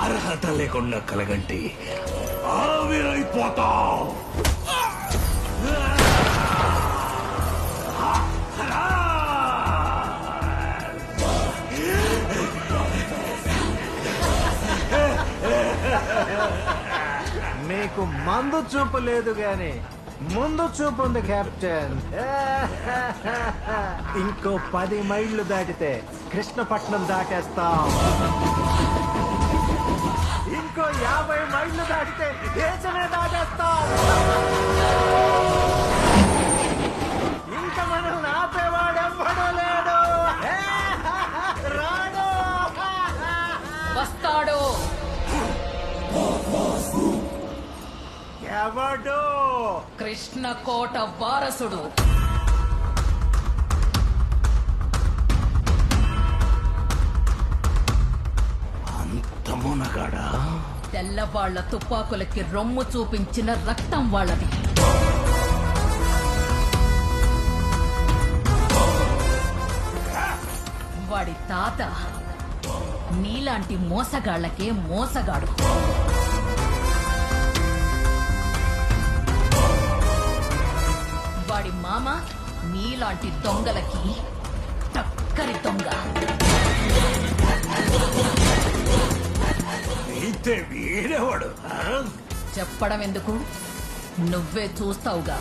అర్హత లేకుండా కలగంటి ఆవిరైపోతావు. మీకు మందు చూపు లేదు గాని ముందు చూపు ఉంది కెప్టెన్. ఇంకో 10 మైళ్ళు దాటితే కృష్ణపట్నం దాటేస్తాం. ఇంకో 50 మైళ్ళు దాటితే దేశమే దాటేస్తాం. ఇంకా మనల్ని ఆపేవాడెవ్వడూ లేడు. రాడు వస్తాడు. ఎవడు? కృష్ణకోట వారసుడు. అంత మునగాడా? తెల్లవాళ్ల తుపాకులకి రొమ్ము చూపించిన రక్తం వాళ్ళది. వాడి తాత నీలాంటి మోసగాళ్లకే మోసగాడు. వాడి మామ నీలాంటి దొంగలకి టక్కరి దొంగ. అయితే వీడేవాడు? చెప్పడం ఎందుకు, నువ్వే చూస్తావుగా.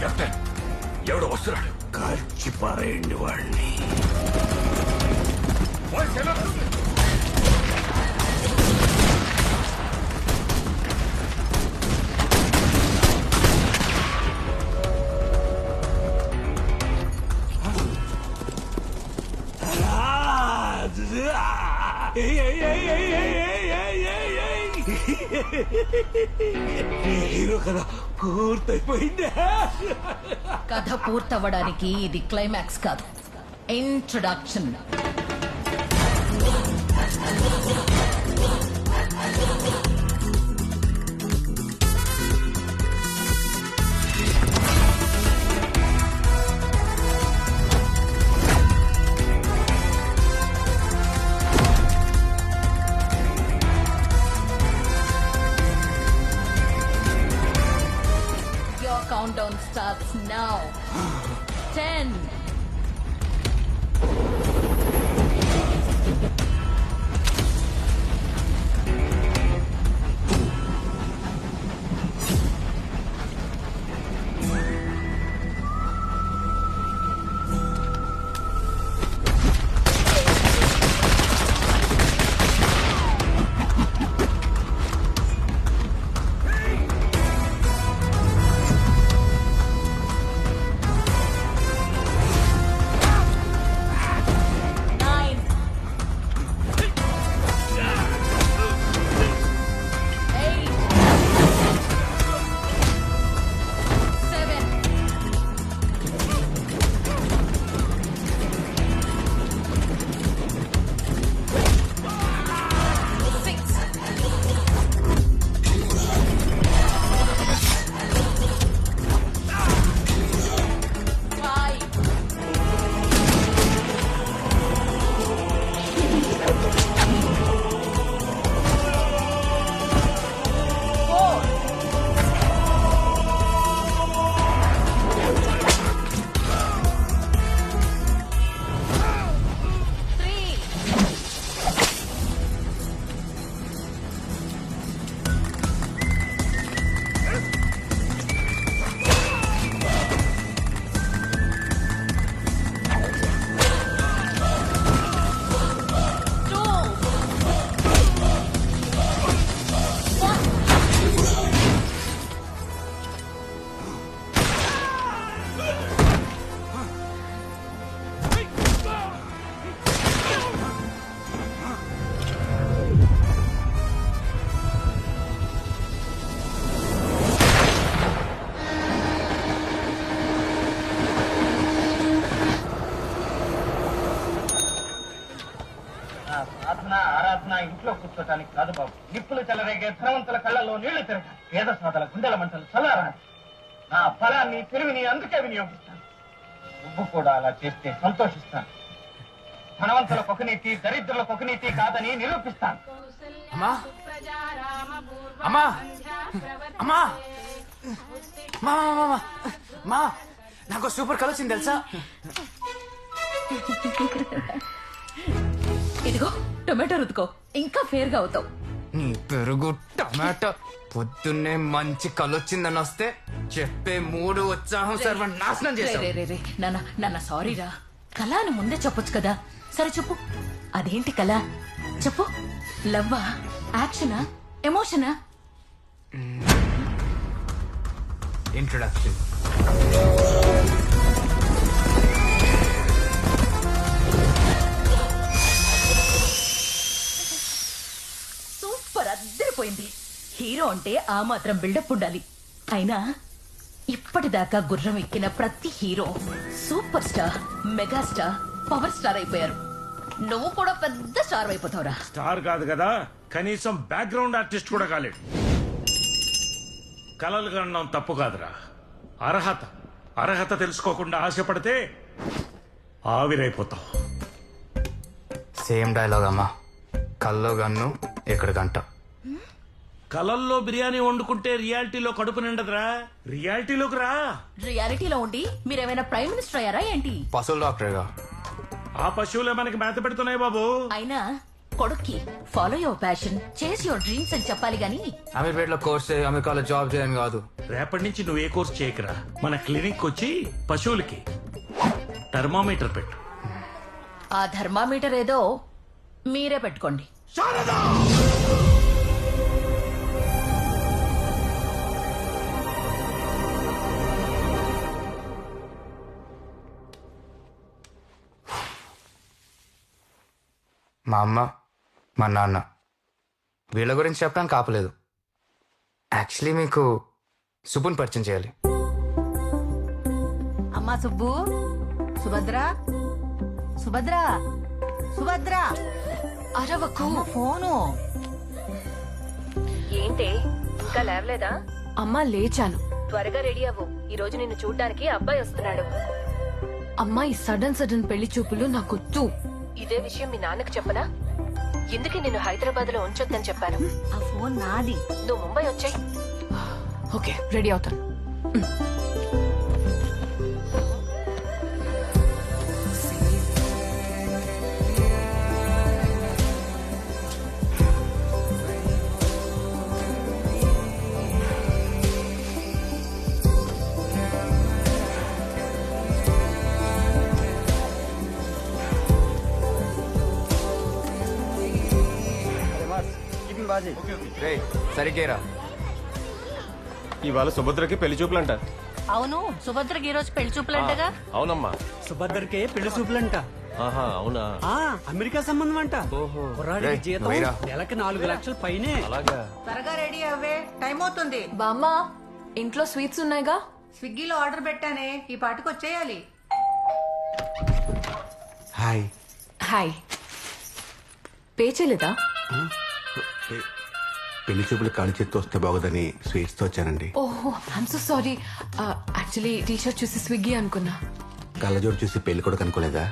కెప్టెన్, ఎవడు వస్తున్నాడు? కాల్చి పారేయండి వాడిని. హీరో కదా పూర్తయిపోయిందా? కథ పూర్తవ్వడానికి ఇది క్లైమాక్స్ కాదు, ఇంట్రొడక్షన్. Countdown starts now. 10. ఇంట్లో కూర్చోటానికి కాదు బాబు. నిప్పులు చెలరేగే ధనవంతుల కళ్ళల్లో నీళ్లు తిరగ పేద సాధల గుండెల మంటలు చల్లారని. నా ఫలాన్ని తెలివిని అందుకే వినియోగిస్తాను. నువ్వు కూడా అలా చేస్తే సంతోషిస్తాను. ధనవంతులకు ఒక నీతి, దరిద్రులకు ఒక నీతి కాదని నిరూపిస్తాను. అమ్మా అమ్మా అమ్మా మా మా నాకు సూపర్ కలర్ వచ్చింది తెలుసా? ఇదిగో టొమాటో రుతుకో, ఇంకా ఫేర్ గా అవుతావు. నీ పెరుగు టమాటో పొద్దున్నే మంచి కలొచ్చిందని వస్తే చెప్పే మూడు ఉత్సాహం సర్వ నాశనం రే, చేశావు. రే, రే, రే. నాన్న సారీ రా. కళ అని ముందే చెప్పొచ్చు కదా. సరే చెప్పు, అదేంటి కళ? చెప్పు. లవ్వా, యాక్షనా, ఎమోషనా? ఇంట్రొడక్షన్. సూపర్, అద్దరిపోయింది. హీరో అంటే ఆ మాత్రం బిల్డప్ ఉండాలి. అయినా ఇప్పటిదాకా గుర్రం ఎక్కిన ప్రతి hero super star, megastar, power star అయిపోయారు. నువ్వు కూడా పెద్ద స్టార్ అయిపోతావురా. స్టార్ కాదు కదా, కనీసం బ్యాక్గ్రౌండ్ ఆర్టిస్ట్ కూడా కాలేడు. కలలు కనడం తప్పు కాదురా, అర్హత తెలుసుకోకుండా ఆశపడితే ఆవిరైపోతావు. సేమ్ డైలాగ్ అమ్మా. కల్లో గన్ను ఇక్కడ గంట. కలల్లో బిర్యానీ వండుకుంటే రియాలిటీలో కడుపు నిండదురా. రియాలిటీలోకి రా. రియాలిటీలో ఉండి మీరేమైనా ప్రైమ్ మినిస్టర్ అయ్యారా ఏంటి? పశువుల డాక్టర్గా. ఆ పశువులే మనకి మేత పెడుతున్నాయి బాబు. అయినా కొడుక్కి ఫాలో యువర్ ప్యాషన్, చేస్ యువర్ డ్రీమ్స్ అని చెప్పాలి గాని అమీర్పేటలో కోర్స్ అమెరికాలో జాబ్ చేయని కాదు. రేపటి నుంచి నువ్వు ఏ కోర్స్ చేయకరా, మన క్లినిక్ వచ్చి పశువులకి థర్మామీటర్ పెట్టు. ఆ థర్మామీటర్ ఏదో మీరే పెట్టుకోండి. మా అమ్మ, మా నాన్న వీళ్ళ గురించి చెప్పడానికి ఆపలేదు. యాక్చువల్లీ మీకు సుబ్బుని పరిచయం చేయాలి. అమ్మా సుబ్బు, సుభద్ర, సుభద్ర, సుభద్ర, అరవకు. ఫోను. ఏంటి ఇంకా లేవలేదా? అమ్మా లేచాను. త్వరగా రెడీ అవ్వు, ఈ రోజు నిన్ను చూడ్డానికి అబ్బాయి వస్తున్నాడు. అమ్మా ఈ సడన్ పెళ్లి చూపులు నాకొద్దు. ఇదే విషయం మీ నాన్నకు చెప్పనా? ఎందుకే నిన్ను హైదరాబాద్ లో ఉంచొద్దని చెప్పాను. ఆ ఫోన్ నాది. నువ్వు ముంబై వచ్చాయి. ఓకే రెడీ అవుతాను. రే సరిగ్గా ఇవాళ సుభద్రకి పెళ్లి చూపులంట. అవును, సుభద్రకి ఈ రోజు పెళ్లి చూపులంటగా. అవునమ్మా. సుభద్రకే పెళ్లి చూపులంట. ఆహా అవునా. అమెరికా సంబంధం అంట. కుర్రాడికి రేయ్, జీతం నువ్వేరా? నెలకి 4 లక్షల పైనే. అలాగా. త్వరగా రెడీ అవ్వే, టైం అవుతుంది. బామ్మ ఇంట్లో స్వీట్స్ ఉన్నాయిగా. స్విగ్గీలో ఆర్డర్ పెట్టానే, ఈ పాటికి వచ్చేయాలి. హాయ్. హాయ్. పే చేయలేదా? పెళ్లి చూపులు కాలి చేత్తో వస్తే బాగుదని స్వీట్స్ తో వచ్చానండి. ఓహో I'm so sorry. Actually T-shirt చూసి స్విగ్గీ అనుకున్నా. కళ్ళజోడు చూసి పెళ్లి కూడా కనుకోలేదా?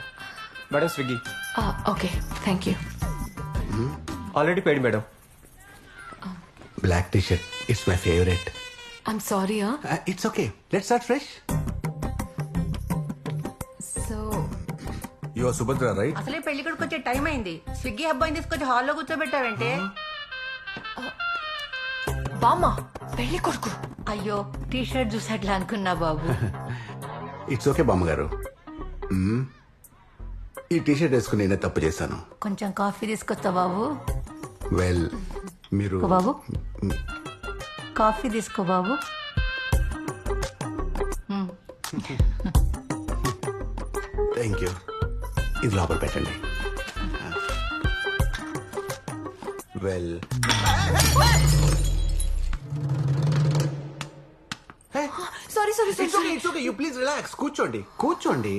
Madam Swiggy. Okay thank you. Already paid madam. Black T-shirt it's my favourite. I'm sorry. It's okay, let's start fresh. So you are Subhadra right? అసలే పెళ్లి కొడుకు వచ్చే టైం అయింది. స్విగ్గీ అబ్బాయిని తీసుకొచ్చి హాల్లో కూర్చోబెట్టావంటే. బామ్మ పెళ్లి కొడుకు. అయ్యో, టీ షర్ట్ చూసి అట్లా అనుకున్నా బాబు. ఇట్స్ ఓకే బామ్మగారు. ఈ టీ షర్ట్ వేసుకుని నేనే తప్పు చేశాను. కొంచెం కాఫీ తీసుకొస్తా బాబు. వెల్ మీరు బాబు కాఫీ తీసుకో బాబు. Thank you. ఇది లోపల పెట్టండి. Well sorry sorry it's okay, you please relax. కూర్చోండి కూర్చోండి.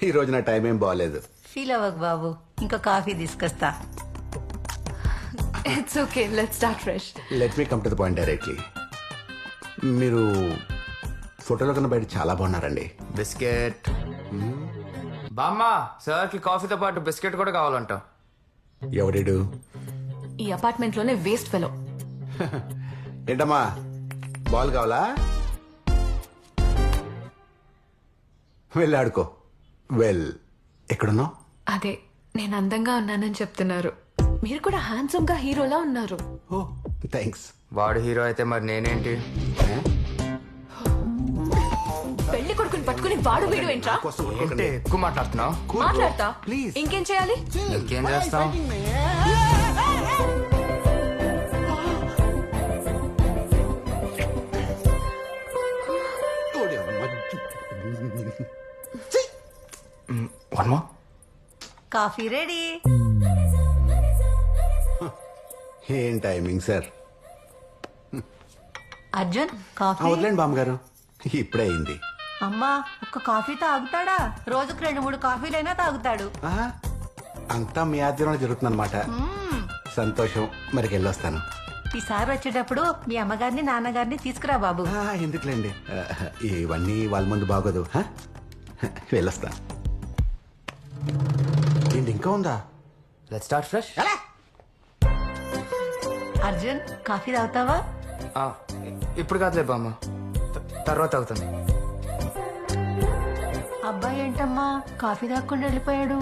ఈ రోజు నా టైం ఏం బాగాలేదు. ఫీల్ అవ్వకు బాబు, ఇంకో కాఫీ తీసుకొస్తా. It's okay let's start fresh. Let me come to the point directly. మీరు ఫోటోలో కన్నా బయట చాలా బాగున్నారండి. బిస్కెట్. బామ్మ, సార్కి కాఫీతో పాటు బిస్కెట్ కూడా కావాలంట. ఎవడేడు? ఈ అపార్ట్మెంట్ లోనే వేస్ట్ ఫెలో. ఏంటమ్మా, బాల్ కావాలా? వెళ్ళి ఆడుకో. ఎక్కడున్నావు? అదే నేను అందంగా ఉన్నానని చెప్తున్నారు. మీరు కూడా హ్యాండ్సమ్ గా హీరోలా ఉన్నారు. ఓ థ్యాంక్స్. వాడు హీరో అయితే మరి నేనేంటి? పెళ్లి కొడుకుని పట్టుకుని వాడు వీడు ఏంట్రా? ఏంటి ఎక్కువ మాట్లాడుతున్నావు? మాట్లాడతా. ప్లీజ్. ఇంకేం చేయాలి? ఇంకేం చేస్తాం? One more. Coffee ready. ఏం టైమింగ్ సార్. అర్జున్ కాఫీ. వదిలేండి బామ్మగారు, ఇప్పుడే అయింది. అమ్మా ఒక్క కాఫీ తాగుతాడా? రోజుకు 2-3 కాఫీలైనా తాగుతాడు. ఆహా, అంతా మీ ఆధ్వర్యంలో జరుగుతుందన్నమాట. సంతోషం. మరికి వెళ్ళొస్తాను. ఈసారి వచ్చేటప్పుడు మీ అమ్మగారిని నాన్నగారిని తీసుకురా బాబు. ఎందుకులేండి, ఇవన్నీ వాళ్ళ ముందు బాగోదు. వెళ్ళొస్తా. ఏంటి ఇంకా ఉందా? Let's start fresh. Arjun coffee తాగుతావా? ఇప్పుడు కాదులే బామ్మ, తర్వాత అవుతాను. అబ్బాయి ఏంటమ్మా కాఫీ తాగకుండా వెళ్ళిపోయాడు?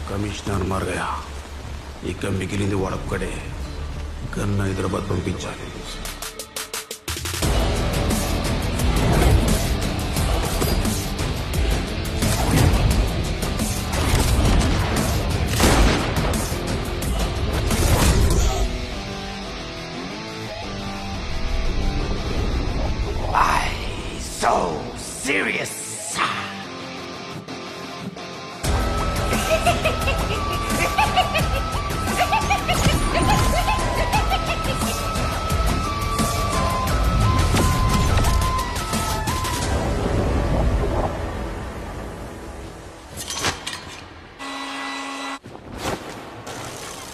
కమిషనర్ మరగయా, ఇక మిగిలింది వాడొక్కడే. గన్న హైదరాబాద్ పంపించాలి. So serious.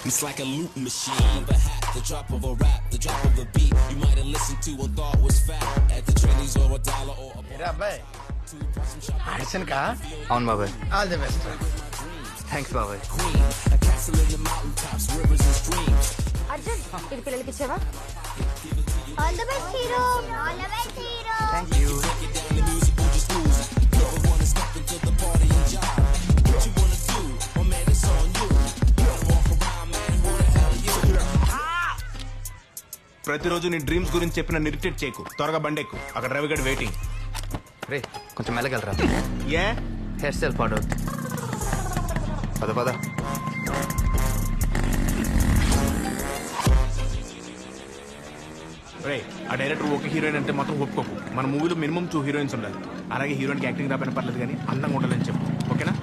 It's like a loop machine of a hat, the drop of a rap, the drop of a beat. You might have listened to or thought was fat at the trainees or $1 or a అవును బాబాయ్. all the best. Thanks బాబాయ్. A castle in the mountaintops, rivers and streams. Arjun ఇది పిల్లలకి ఇచ్చావా? All the best hero. All the best hero. Thank you. ప్రతిరోజు నీ dreams గురించి చెప్పిన ఇరిటేట్ చేయకు. త్వరగా బండెక్కు, అక్కడ రవిగడ్ వెయిటింగ్. రే కొంచెం మెల్లగలరా? ఏ హెయిర్ స్టైల్ పాడవుతుంది. పద పద. రే ఆ డైరెక్టర్ ఒక హీరోయిన్ అంటే మాత్రం ఒప్పుకోకు. మన మూవీలో మినిమం 2 హీరోయిన్స్ ఉండాలి. అలాగే హీరోయిన్కి యాక్టింగ్ రాకపోయినా పర్లేదు కానీ అందంగా ఉండాలని చెప్పు. ఓకేనా?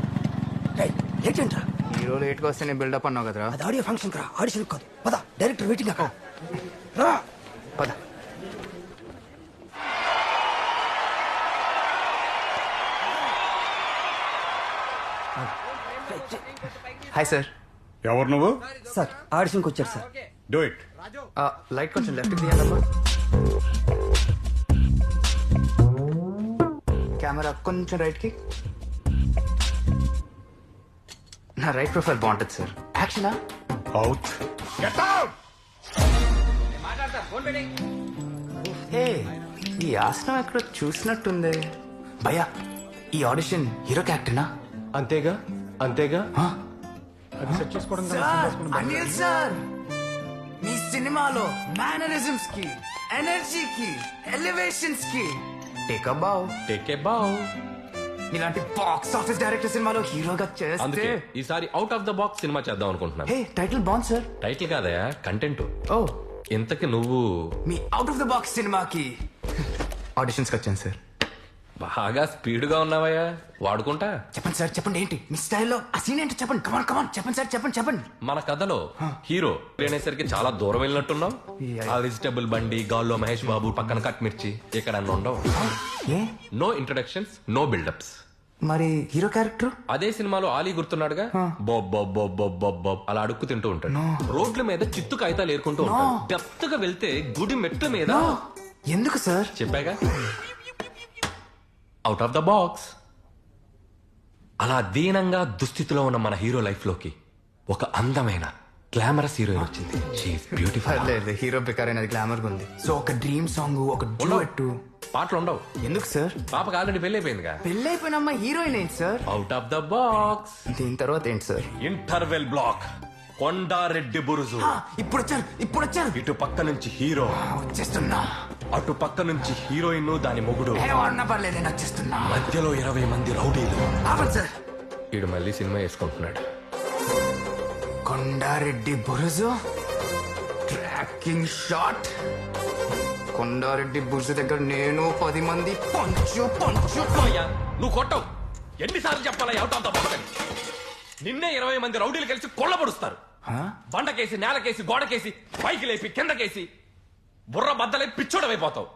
ఏంటంట్రా హీరో లేట్గా వస్తే నేను బిల్డప్ అన్నావు కదరా. అది ఆడియో ఫంక్షన్ రా, ఆడిషన్ కాదు. పద, డైరెక్టర్ వెయిటింగ్ అక్కడ. రా పద. Hi sir. ఎవరు నువ్వు? సార్ ఆడిషన్కి వచ్చారు సార్. Do it. లైట్ కొంచెం లెఫ్ట్కి తీయాలమ్మా. కెమెరా కొంచెం రైట్కి. నా రైట్ ప్రొఫైల్ బాగుంటుంది సార్. యాక్షనా? అవుట్. Get out. ఏ ఈ ఆసనం ఎక్కడ చూసినట్టుంది. భయ్యా ఈ ఆడిషన్ హీరో క్యారెక్టర్నా? అంతేగా అంతేగా. అనిల్ సార్ మీ సినిమాలో మేనరిజమ్స్ కి, ఎనర్జీకి, ఎలివేషన్స్ కి టేక్ ఏ బావ్. ఇలాంటి బాక్స్ ఆఫీస్ డైరెక్టర్ సినిమాలో హీరోగా చేస్తే ఈసారి out of the box cinema చేద్దాం అనుకుంటున్నాను. హే టైటిల్ బాగుంది సార్. టైటిల్ కాదయా, కంటెంట్. ఓ ఇంతకి నువ్వు మీ అవుట్ ఆఫ్ ద బాక్స్ సినిమాకి ఆడిషన్స్కి వచ్చాను సార్. బాగా స్పీడ్ గా ఉన్నావయ్యా, వాడుకుంటా. చెప్పండి సార్, చెప్పండి ఏంటి మీ స్టైల్లో ఆ సీన్ ఏంటో చెప్పండి. కమాన్ కమాన్ చెప్పండి సార్, చెప్పండి. మన కథలో హీరో అనేసరికి చాలా దూరం వెళ్ళినట్టున్నావు. ఆ వెజిటబుల్ బండి, గాల్లో మహేష్ బాబు, పక్కన కట్ మిర్చి, ఇక్కడ అన్న ఉండవు. No introductions, no buildups. మరి హీరో క్యారెక్టర్ అదే సినిమాలో ఆలీ గుర్తున్నాడుగా, బొబ్ బొబ్ బొబ్ బొబ్ బొబ్ బొబ్ అలా అడుక్కు తింటూ ఉంటాడు. రోడ్ల మీద చిత్తు కాగితాలు ఏరుకుంటూ ఉంటాడు. డెప్త్ గా వెళ్తే గుడి మెట్ల మీద. ఎందుకు సార్? చెప్పాగా, అవుట్ ఆఫ్ ద బాక్స్. అలా దీనంగా దుస్థితిలో ఉన్న మన హీరో లైఫ్ లోకి ఒక అందమైన గ్లామరస్ హీరోయిన్ వచ్చింది. She is beautiful. హీరో బెకార్ గ్లామర్ ఉంది. సో ఒక డ్రీమ్ సాంగ్, ఒక డ్యూయెట్. పాటలు ఉండవు. ఎందుకు సార్? పాపకు ఆల్రెడీ పెళ్లి అయిపోయిందిగా. పెళ్లి అయిపోయిన అమ్మాయి హీరోయిన్ ఏంటి sir? Out of the box. దీని తర్వాత ఏంటి sir? Interval block, Kondareddy Buruju. ఇప్పుడు వచ్చారు. ఇటు పక్క నుంచి హీరో వచ్చేస్తున్నా, అటు పక్క నుంచి హీరోయిన్ దాని మొగుడు. పర్లేదు వచ్చేస్తున్నా. మధ్యలో 20 మంది రౌడీలు. సార్ వీడు మళ్ళీ సినిమా వేసుకుంటున్నాడు. Kondareddy Buruju tracking shot. కొండారెడ్డి బురుజు దగ్గర నేను 10 మంది పంచు. నువ్వు కొట్టవు. ఎన్నిసార్లు చెప్పాలా అవుట్ ఆఫ్ ద బాక్స్ అని? నిన్నే 20 మంది రౌడీలు కలిసి కొల్లబడుస్తారు. బండకేసి, నేలకేసి, గోడకేసి, పైకి లేపి, కిందకేసి, బుర్ర బద్దలై పిచ్చోడమైపోతావు.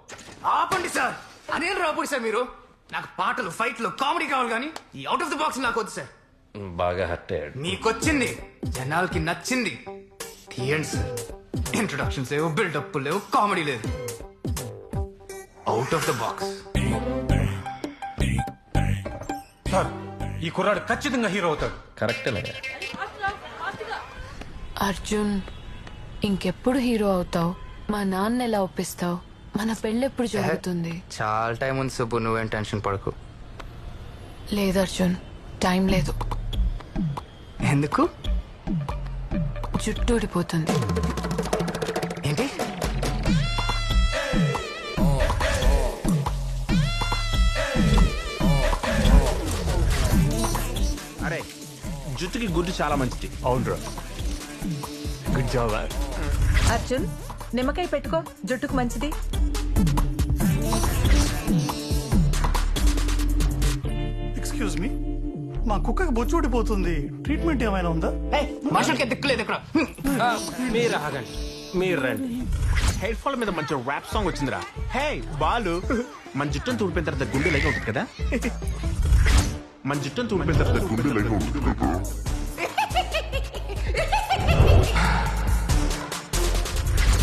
ఆపండి సార్. అదేం రాపండి సార్ మీరు. నాకు పాటలు, ఫైట్లు, కామెడీ కావాలి కానీ ఈ అవుట్ ఆఫ్ ద బాక్స్ నాకు వద్దు సార్. బాగా హర్ట్ అయ్యాడు. మీకొచ్చింది, జనాలకి నచ్చింది. తీయండి సార్. ఇంట్రొడక్షన్స్ లేవు, బిల్డప్ లేవు, కామెడీ లేదు. Out of the box. Sir ఈ కుర్రాడు ఖచ్చితంగా హీరో అవుతాడు. కరెక్టేనయ్యా. అర్జున్, ఇంకెప్పుడు హీరో అవుతావు? మా నాన్న ఎలా ఒప్పిస్తావు? మన పెళ్ళెప్పుడు జరుగుతుంది? చాలా టైం ఉంది సుబ్బు, నువ్వేం టెన్షన్ పడకు. లేదు అర్జున్, టైం లేదు. ఎందుకు? జుట్టు ఊడిపోతుంది. ఏంటి? అరే జుట్టుకి గుడ్డు చాలా మంచిది. అవునరా, గుడ్ జాబ్. అర్జున్, నిమ్మకాయ పెట్టుకో, జుట్టుకు మంచిది. ఎక్స్క్యూజ్ మీ, మా కుక్కకి బొచ్చు ఊడిపోతుంది, ట్రీట్మెంట్ ఏమైనా ఉందా? మనుషులకి దిక్కులేదు ఇక్కడ. మీరు ఆగండి, మీరు రండి. హెయిర్ ఫాల్ మీద మంచి ర్యాప్ సాంగ్ వచ్చిందిరా. హే బాలు, మన జుట్టును తూడిపోయిన తర్వాత గుండె లైగా ఉంటుంది కదా. మన జుట్టును తూడిపోయిన తర్వాత గుండె లైగా ఉంటుంది కదా.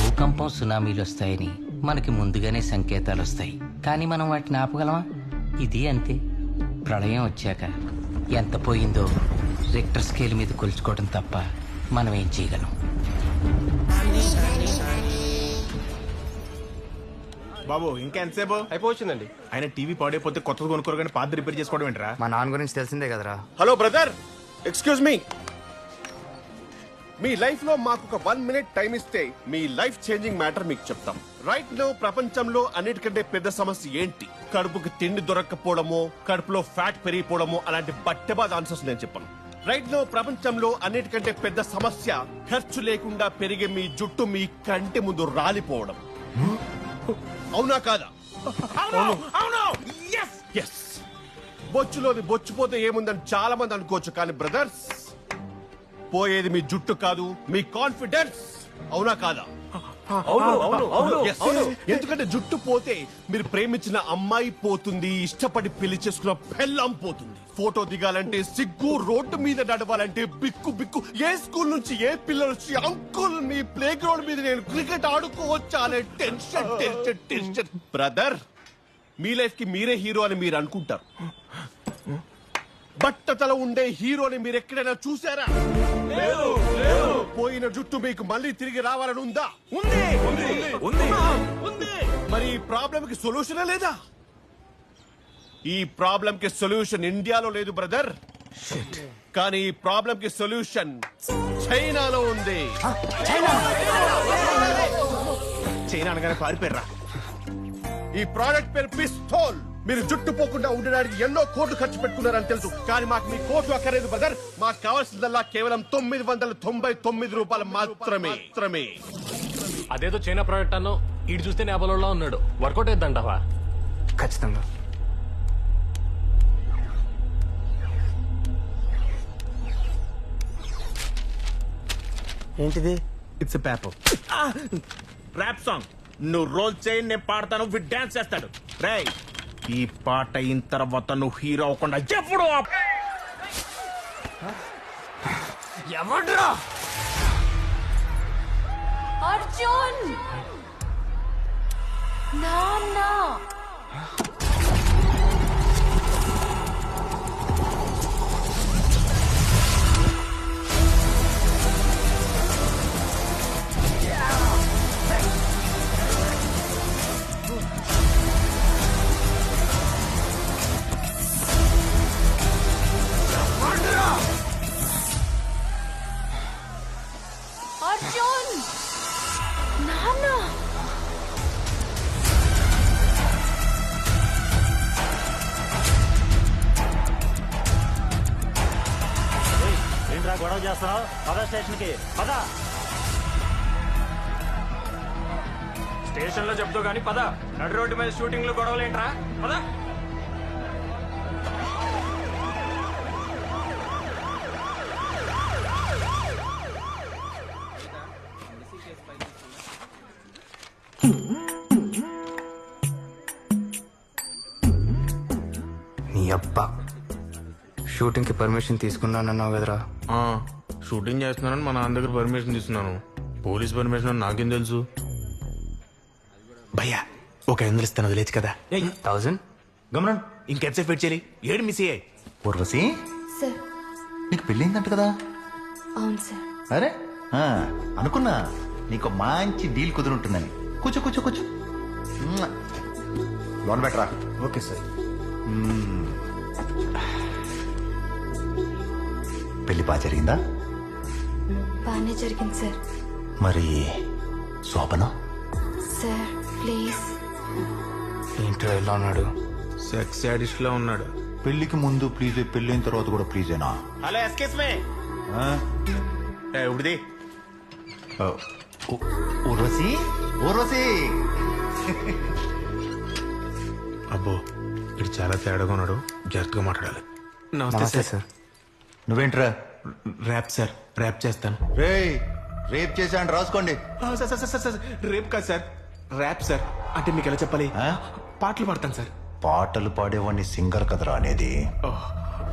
భూకంపం, సునామీలు వస్తాయని మనకి ముందుగానే సంకేతాలు వస్తాయి, కానీ మనం వాటిని ఆపగలమా? ఇది అంతే. ప్రళయం వచ్చాక ఎంత పోయిందో రిక్టర్ స్కేల్ మీద కొలుచుకోవడం తప్ప మనం ఏం చేయగలం? బాబు ఇంకా ఎంతసేపు అయిపోవచ్చిందండి. ఆయన టీవీ పాడైపోతే కొత్తది కొనుక్కోరు కానీ పాత రిపేర్ చేసుకోవడం ఏంట్రా? మా నాన్న గురించి తెలిసిందే కదరా. Hello brother, excuse me. మీ లైఫ్ లో మాకు ఒక 1 minute టైం ఇస్తే మీ లైఫ్ చేంజింగ్ మ్యాటర్ మీకు చెప్తాం. రైట్ లో ప్రపంచంలో అన్నిటికంటే పెద్ద సమస్య ఏంటి? కడుపుకి తిండి దొరక్కపోవడమో, కడుపులో ఫ్యాట్ పెరిగిపోవడమో, అలాంటి బట్టెబాద్ ఆన్సర్స్ నేను చెప్పాను. రైట్ నో ప్రపంచంలో అన్నిటికంటే పెద్ద సమస్య ఖర్చు లేకుండా పెరిగే మీ జుట్టు మీ కంటి ముందు రాలిపోవడం. అవునా కాదా? ఎస్. బొచ్చులోని బొచ్చుపోతే ఏముందని చాలా మంది అనుకోవచ్చు, కానీ బ్రదర్స్, పోయేది మీ జుట్టు కాదు, మీ కాన్ఫిడెన్స్. అవునా కాదా? Yes. ఎందుకంటే జుట్టు పోతే మీరు ప్రేమించిన అమ్మాయి పోతుంది, ఇష్టపడి పెళ్లి చేసుకున్న పెళ్ళాం పోతుంది, ఫోటో దిగాలంటే సిగ్గు, రోడ్డు మీద నడవాలంటే బిక్కు బిక్కు, ఏ స్కూల్ నుంచి ఏ పిల్లలు వచ్చి అంకుల్ మీ ప్లే గ్రౌండ్ మీద నేను క్రికెట్ ఆడుకోవచ్చా అనే టెన్షన్ టెన్షన్ టెన్షన్. బ్రదర్, మీ లైఫ్ కి మీరే హీరో అని మీరు అనుకుంటారు. బట్టతల ఉండే హీరోని మీరు ఎక్కడైనా చూసారా? పోయిన జుట్టు మీకు మళ్ళీ తిరిగి రావాలని ఉందా? ఉంది. మరి ఈ ప్రాబ్లం కి సొల్యూషన్ లేదా? ఈ ప్రాబ్లం కి సొల్యూషన్ ఇండియాలో లేదు బ్రదర్, కానీ ఈ ప్రాబ్లం కి సొల్యూషన్ చైనాలో ఉంది. చైనా అనగానే పారిపోయారా? ఈ ప్రోడక్ట్ పేరు పిస్తోల్. మీరు జుట్టు పోకుండా ఉండడానికి ఎన్నో కోట్లు ఖర్చు పెట్టుకున్నారని తెలుసు, కానీ మాకు మీ కోట్లు అక్కర్లేదు బ్రదర్. మాకు కావాల్సిందల్లా కేవలం 999 రూపాయలు మాత్రమే. అదేదో చైనా ప్రోడక్ట్ అన్నో, ఇటు చూస్తే నేపాల్లో ఉన్నాడు. వర్కౌట్ అయిద్దంటావా? ఖచ్చితంగా. ఏంటిది? It's a paper rap song. నువ్వు రోల్ చేయి, నేను పాడతాను, విత్ డాన్స్ చేస్తాడు. రేయ్, ఈ పాట అయిన తర్వాత నువ్వు హీరో అవ్వకుండా ఎప్పుడు ఎవడ్రా? అర్జున్ నాన్న. అర్జున్ నాన్న. ఏంట్రా గొడవ చేస్తున్నావు? పద స్టేషన్ కి పద. స్టేషన్ లో చెప్తూ గానీ పద. నడు రోడ్డు మీద షూటింగ్ లో గొడవలేంట్రా? పద. నీ అబ్బా, షూటింగ్ కి పర్మిషన్ తీసుకున్నానన్నావు కదరా? షూటింగ్ చేస్తున్నానని మా నాన్న దగ్గర పర్మిషన్ తీసుకున్నాను. పోలీస్ పర్మిషన్ నాకేం తెలుసు? భయ్యా, ఒక 500 ఇస్తాను, వదిలేచ్చు కదా. 1000 గమనం ఇంకెంతసేపు వెయిట్ చేయాలి? ఏడు మిస్ అయ్యాయి. ఊర్వశి, సార్. నీకు పెళ్ళయిందంట కదా? అవును సార్. అరే అనుకున్నా నీకు మంచి డీల్ కుదురుంటుందని. కూర్చో కూర్చో కూర్చో. లోన్ బెటరా? Okay sir. పెళ్లి బాగా జరిగిందా? బాగానే జరిగింది సార్. మరి శోభనం? Sir please. ఏంట్రా ఇలా ఉన్నాడు? సెక్స్ యాడిస్ట్ లో ఉన్నాడు. పెళ్లికి ముందు ప్లీజ్, పెళ్ళైన తర్వాత కూడా ప్లీజేనా? హలో, ఎస్కేస్ మే. ఉడిది ఊర్వశి, ఊర్వశి. అబ్బో, ఇది చాలా తేడాగా ఉన్నాడు, జాగ్రత్తగా మాట్లాడాలి. నమస్తే సార్. నువ్వేంట్రా? ర్యాప్ సార్, ర్యాప్ చేస్తాను. రేప్ చేశాను, రాసుకోండి. సార్, రేప్ కాదు సార్, ర్యాప్ సార్. అంటే మీకు ఎలా చెప్పాలి? పాటలు పాడతాను సార్. పాటలు పాడేవాడిని సింగర్ కదరా అనేది.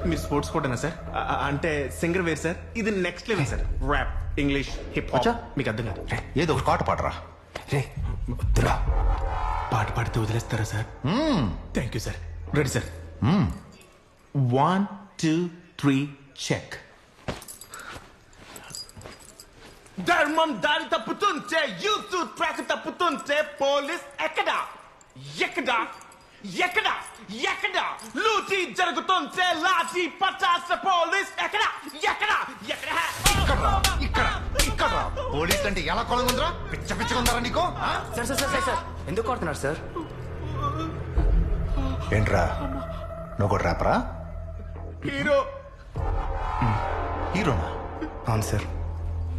మీరు స్పోర్ట్స్ కోటనా సార్? అంటే సింగర్ వేరు సార్, ఇది next level sir. Rap, English, hip hop, మీకు అర్థం కాదు. ఏదో ఒక పాట పాడరా. పాట పాడితే వదిలేస్తారా sir? Thank you sir. Ready sir? 1 2 3 check. ధర్మం దారి తప్పుతుంటే, యూత్ ట్రాక్ తప్పుతుంటే, పోలీస్ ఎక్కడ ఎక్కడ ఎక్కడ ఎక్కడ లూటీ జరుగుతుంటే, లాఠీ పచాస్ పోలీస్ ఎక్కడ ఎక్కడ ఎక్కడ ఇక్కడ పోలీస్ అంటే ఎలా కొలంగుందిరా? పిచ్చ పిచ్చగా ఉందరా నీకు? సార్ సార్ సార్ సార్, ఎందుకు కొడుతున్నారు సార్? ఏంట్రా, నువ్వు కూడా ర్యాపరా? హీరో హీరోనా? అవును సార్.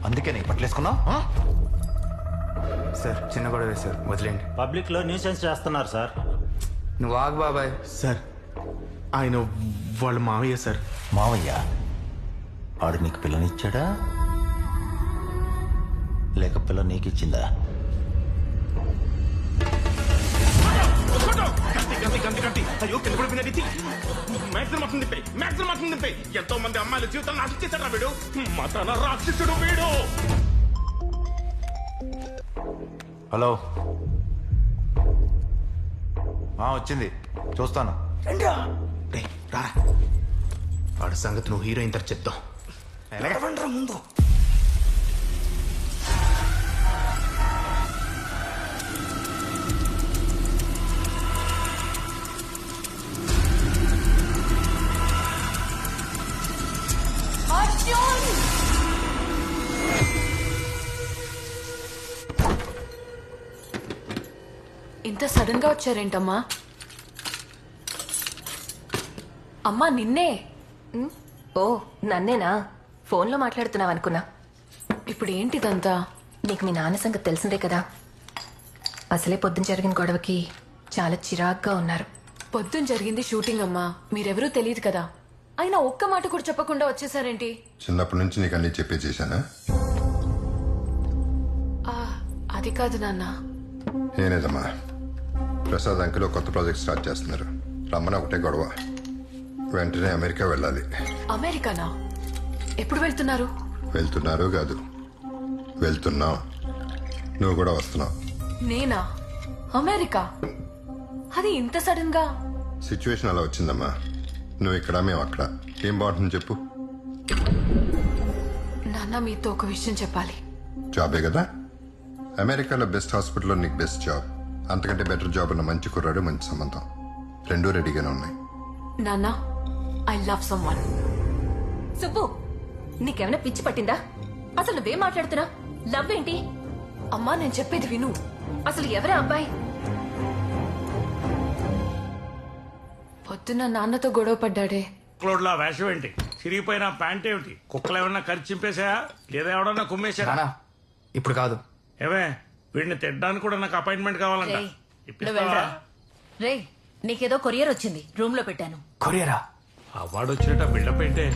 అందుకే నీకు పట్లేసుకున్నావు? సార్ చిన్న గొడవే సార్, వదిలేండి. పబ్లిక్ లో న్యూసెన్స్ చేస్తున్నారు సార్. నువ్వు ఆగు బాబాయ్. సార్ ఆయన వాళ్ళ మావయ్య సార్. మావయ్య ఆడు నీకు పిల్లనిచ్చాడా లేక పిల్ల నీకు ఇచ్చిందా? అయ్యో కింద పడిపోయినది. మ్యాక్సిమం మొత్తం తిప్పే, మ్యాక్సిమం మొత్తం తిప్పే. ఎంతో మంది అమ్మాయిల జీవితాన్ని నాశించేశాడు వీడు. మతన రాక్షసుడు వీడు. హలో, వచ్చింది, చూస్తాను. రా వాడి సంగతి నువ్వు హీరో అయిన తర్వాత చెప్తాం. ముందు ఇంత సడన్ గా వచ్చారేంటమ్మా? అమ్మా నిన్నే. ఓ నన్నేనా? ఫోన్లో మాట్లాడుతున్నావు అనుకున్నా. ఇప్పుడు ఏంటిదంతా? నీకు మీ నాన్న సంగతి తెలిసిందే కదా. అసలే పొద్దున జరిగిన గొడవకి చాలా చిరాగ్గా ఉన్నారు. పొద్దున జరిగింది షూటింగ్ అమ్మా, మీరెవరూ తెలియదు కదా. అయినా ఒక్క మాట కూడా చెప్పకుండా వచ్చేసారేంటి? చిన్నప్పటి నుంచి నీకు అన్ని చెప్పే చేశానా? అది కాదు నాన్న. నేనేదమ్మా, ప్రసాద్ అంకిలో కొత్త ప్రాజెక్ట్ స్టార్ట్ చేస్తున్నారు. రమ్మని ఒకటే గొడవ. వెంటనే అమెరికా వెళ్ళాలి. అమెరికానా? ఎప్పుడు వెళ్తున్నారు? వెళ్తున్నారు కాదు, వెళ్తున్నావు. నువ్వు కూడా వస్తున్నావు. నేనా? అమెరికా? అది ఇంత సడన్ గా? సిచ్యువేషన్ అలా వచ్చిందమ్మా. నువ్వు ఇక్కడ, మేము అక్కడ. ఏం బాగుంటుంది చెప్పు? నాన్న మీతో ఒక విషయం చెప్పాలి. జాబే కదా. అమెరికాలో బెస్ట్ హాస్పిటల్లో నీకు బెస్ట్ జాబ్, అంతకంటే బెటర్ జాబ్ ఉన్న మంచి కుర్రాడు, మంచి సంబంధం, రెండూ రెడీగానే ఉన్నాయి. నాన్న, ఐ లవ్ సమ్వన్. సుబ్బు, నీకేమైనా పిచ్చి పట్టిందా? అసలు నువ్వేం మాట్లాడుతున్నా? లవ్ ఏంటి? అమ్మా నేను చెప్పేది విను. అసలు ఎవరా అబ్బాయి? పొద్దున్న నాన్నతో గొడవ పడ్డాడే. క్లోడ్లా వేషం ఏంటి? చిరిగిపోయిన ప్యాంట్ ఏమిటి? కుక్కలు ఏమన్నా ఖర్చు చింపేశాయా లేదా ఎవడన్నా కుమ్మేశారా? ఇప్పుడు కాదు. ఏమే, వీడిని తిట్టడానికి కూడా నాకు అపాయింట్మెంట్ కావాలంట. ఇప్పిస్తావా? రే, నీకేదో కొరియర్ వచ్చింది, రూమ్ లో పెట్టాను. కొరియరా? అవార్డు వచ్చినట్టు బిల్డప్ ఏంటే?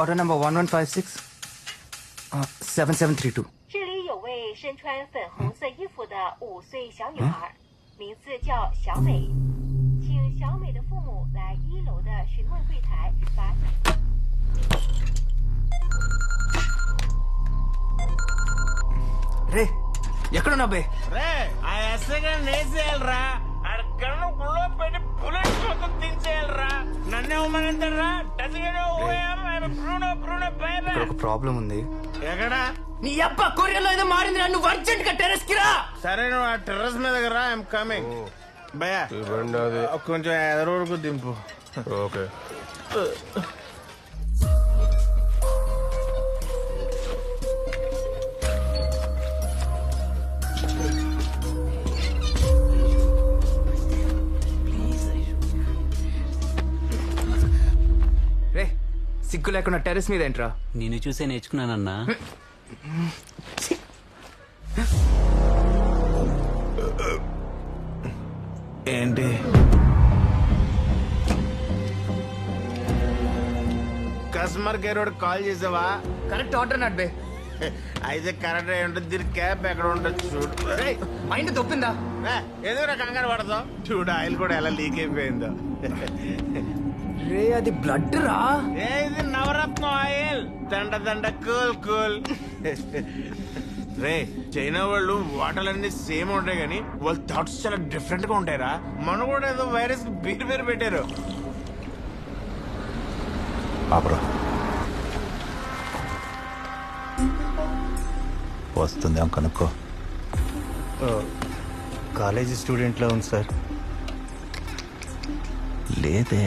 Order number 1156 7732. 这里有位身穿粉红色衣服的5岁小女孩，名字叫小美，请小美的父母来1楼的询问柜台把。రే ఎక్కడున్నా బే? రే ఆ ఎస్ఐ గారిని వేసేయాలరా, అక్కడ గుళ్ళో పెట్టి బుల్లెట్ మొత్తం దించేయాలరా. నన్నే ఉమ్మనంటారా? ఇక్కడ ఒక ప్రాబ్లం ఉంది. ఎక్కడా? నీ అబ్బా కొరియర్లో ఏదో మారింది, నువ్వు అర్జెంట్ గా టెర్రస్ కి రా. సరే నువ్వు ఆ టెర్రస్ మీద రా, ఐఎమ్ కమింగ్. భయ్యా కొంచెం ఎదరోడుకు దింపు. ఓకే. రే సిగ్గు లేకుండా టెర్రస్ మీద ఏంట్రా? నిన్ను చూసే నేర్చుకున్నానన్నా. ఏంటి కస్టమర్ కేర్ వాడు కాల్ చేసావా? కరెక్ట్ ఆర్డర్ నాట్ బే. అయితే కరెక్ట్ అయి ఉంటుంది. దీని క్యాప్ ఎక్కడ ఉంటుంది చూడు. మైండ్ దొప్పిందా? ఎందుకు కంగారు పడతావు? చూడు ఆయిల్ కూడా ఎలా లీక్ అయిపోయిందో. రే అది బ్లడ్ రా. ఇది నవరత్నం ఆయిల్. దండ దండ కూల్ కూల్. రే చైనా వాళ్ళు వాటర్లన్నీ సేమ్ ఉంటాయి కానీ వాళ్ళ థాట్స్ చాలా డిఫరెంట్ గా ఉంటాయిరా. మన కూడా ఏదో వైరస్ పేరు పేరు పెట్టారు. వస్తుందేమో కనుక్కో. కాలేజీ స్టూడెంట్లో ఉంది సార్. లేదే,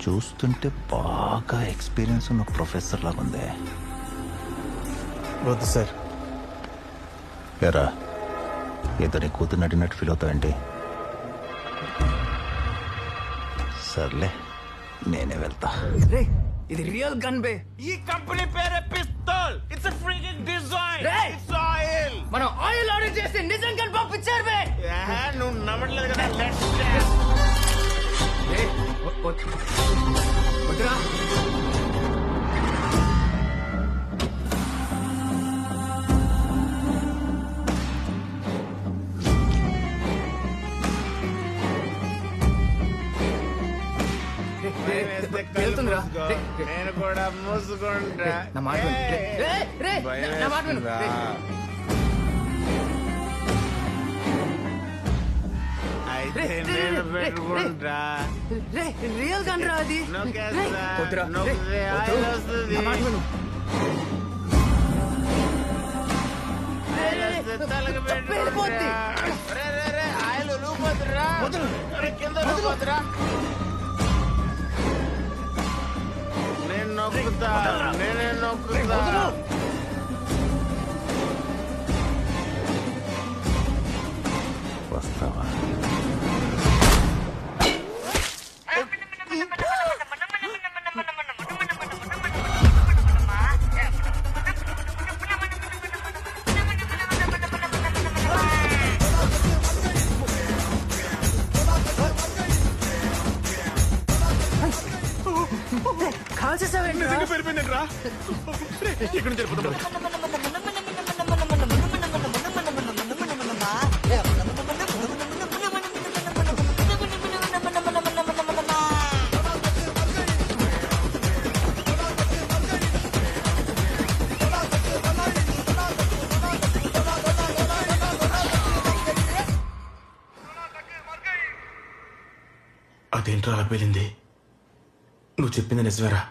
చూస్తుంటే బాగా ఎక్స్పీరియన్స్ ఉన్న ప్రొఫెసర్ లాగా ఉందే. వద్దు సార్. ఎరా ఏదో నీ కూతురు నడినట్టు ఫీల్ అవుతావేంటి? సర్లే నేనే వెళ్తా. రే ఇది రియల్ గన్ బే. ఈ కంపెనీ పేరే pistol. It's a freaking design. It's oil. మనం ఆయిల్ ఆర్డర్ చేసి నిజంగా పంపించారు బే. నువ్వు నమ్మట్లేదు కదా. లెట్స్ వద్దురా. వెళ్తుందిరా. నేను కూడా మూసుకుంటా. నా మాట విను. అయితే నేను పెట్టుకుంటా. రియల్ గన్ రా అది. వద్దురా. ఆయిల్ వస్తుంది. తలకు పెట్టుకుంటా. ఆయిల్ లూపోతురా. కింద లూపోతురా. నేను నొక్కుతా. నేనే నొక్కుతా. వస్తావా? పెరిపోయిందంట్రా. ఇక్కడ నుంచి వెళ్ళిపోతాం. అదేంట్రా అలా పేలింది? నువ్వు చెప్పింది నిజమేరా?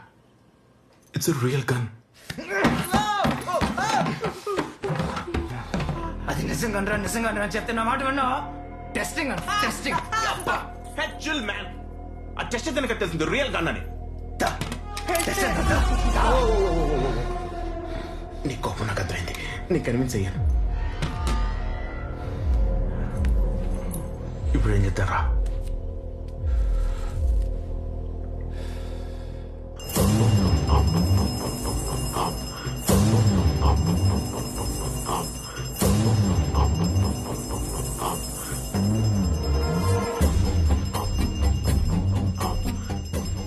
It's real gun. అది నిజంగా నిజంగా చెప్తే నా మాట విన్నా. Testing testing. Chill man. ఆ టెస్ట్ అయితే నాకు తెలిసింది రియల్ గన్ అని. నీ కోపం నాకు అర్థమైంది. నీకు కన్విన్స్ అయ్యాను. ఇప్పుడు ఏం చెప్తారా?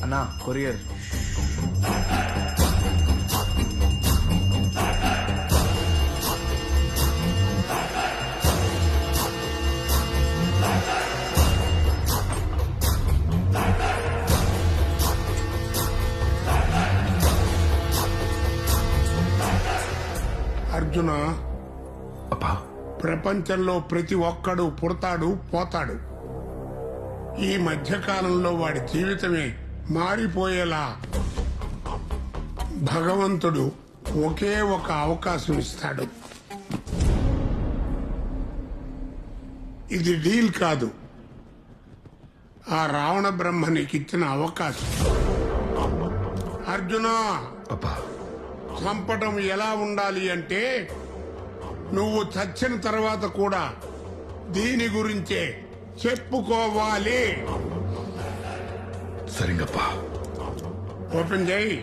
అన్నా కొరియర్. అర్జున, ప్రపంచంలో ప్రతి ఒక్కడు పుడతాడు పోతాడు. ఈ మధ్యకాలంలో వాడి జీవితమే మారిపోయేలా భగవంతుడు ఒకే ఒక అవకాశం ఇస్తాడు. ఇది డీల్ కాదు, ఆ రావణ బ్రహ్మ నీకిచ్చిన అవకాశం. అర్జున, చంపటం ఎలా ఉండాలి అంటే నువ్వు చచ్చిన తర్వాత కూడా దీని గురించే చెప్పుకోవాలి. సరిగప్పా. ఓపెన్ చేయి.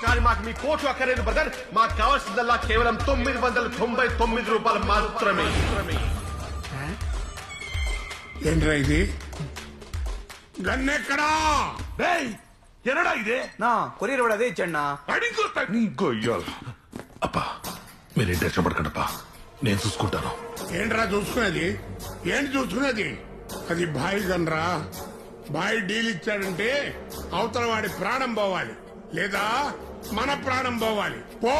కానీ మాకు మీ కోట్లు అక్కర్లేదు బ్రదర్. మాకు కావాల్సిందల్లా కేవలం 999 రూపాయలు మాత్రమే. ఏంట్రా ఇది? గన్నెక్కడా? ఎనడా ఇదే నా కొరియర్ కూడా అదే ఇచ్చండి. అప్పా మీరేం టెన్షన్ పడకండప్పా, నేను చూసుకుంటాను. ఏంట్రా చూసుకునేది? ఏంటి చూసుకునేది? అది బాయ్ గన్రా. బాయ్ డీల్ ఇచ్చాడంటే అవతల వాడి ప్రాణం పోవాలి, లేదా మన ప్రాణం పోవాలి. పో.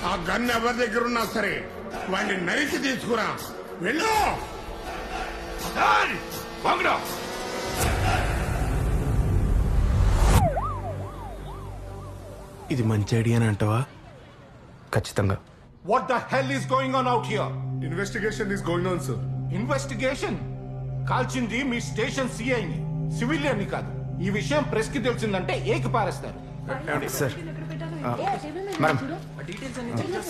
ఆ గన్ ఎవరి దగ్గర ఉన్నా సరే వాడిని నరికి తీసుకురా. వెళ్ళు. ఇది మంచి ఐడియా అని అంటావా? ఖచ్చితంగా. What the hell is going on out here? Investigation is going on sir. Investigation? కాల్చింది మీ స్టేషన్ సిఐని, సివిలియన్ ని కాదు. ఈ విషయం ప్రెస్ కి తెలిసిందంటే ఏకి పారేస్తారు. సార్ మేడం,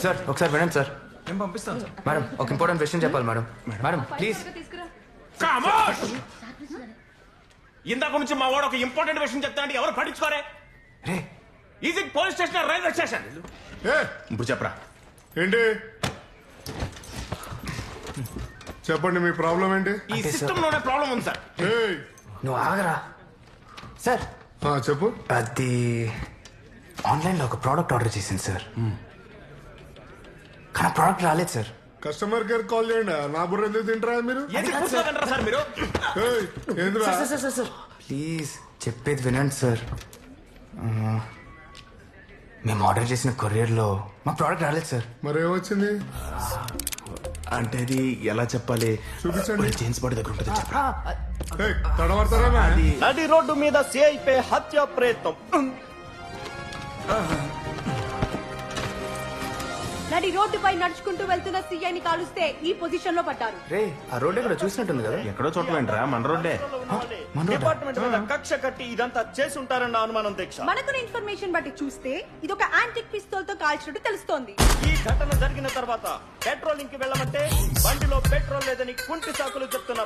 సార్ ఒకసారి వినండి సార్. నేను పంపిస్తాను సార్. మేడం ఒక ఇంపార్టెంట్ విషయం చెప్పాలి మేడం. Madam please. ఇందాక నుంచి మా వాడు ఒక ఇంపార్టెంట్ విషయం చెప్తా అంటే ఎవరు పట్టించుకోరే? Is it police station, railway station? ఇప్పుడు చెప్పరా ఏంటి? చెప్పండి మీ ప్రాబ్లం ఏంటి? ఈ సిస్టమ్ లోనే ప్రాబ్లం ఉంది సార్. నువ్వు ఆగరా సార్. చెప్పు. అది ఆన్లైన్లో ఒక ప్రోడక్ట్ ఆర్డర్ చేసింది సార్, కానీ ప్రోడక్ట్ రాలేదు సార్. కస్టమర్ కేర్ కాల్ చేయండి. నా బుర్ర ఎందుకు తింటారా మీరు? సార్ మీరు సార్ ప్లీజ్ చెప్పేది వినండి సార్. మేము ఆర్డర్ చేసిన కొరియర్లో మా ప్రోడక్ట్ రాలేదు సార్. మరేమొచ్చింది అంటే అది ఎలా చెప్పాలి? చూపించండి. జేమ్స్ బాడీ దగ్గర ఉంటుంది. తడబడతారా? నడి రోడ్డు మీద సిఐపై హత్య ప్రయత్నం. నడి రోడ్డుపై నడుచుకుంటూ వెళ్తున్న సీఐని కాలుస్తే ఈ పొజిషన్ లో పడ్డారు. రే ఆ రోడ్ ఎక్కడ చూసినట్టుంది కదా. ఎక్కడో చోట వెంట్రా, మన రోడ్డే. డిపార్ట్మెంట్ మీద కక్ష కట్టి ఇదంతా చేసి ఉంటారన్న అనుమానం దీక్ష. మనకున్న ఇన్ఫర్మేషన్ బట్టి చూస్తే ఇది ఒక యాంటిక్ పిస్తోల్ తో కాల్చినట్టు తెలుస్తోంది. ఈ ఘటన జరిగిన తర్వాత పెట్రోలింగ్ కి వెళ్ళమంటే బండిలో పెట్రోల్ లేదని కుంటి సాకులు చెప్తున్న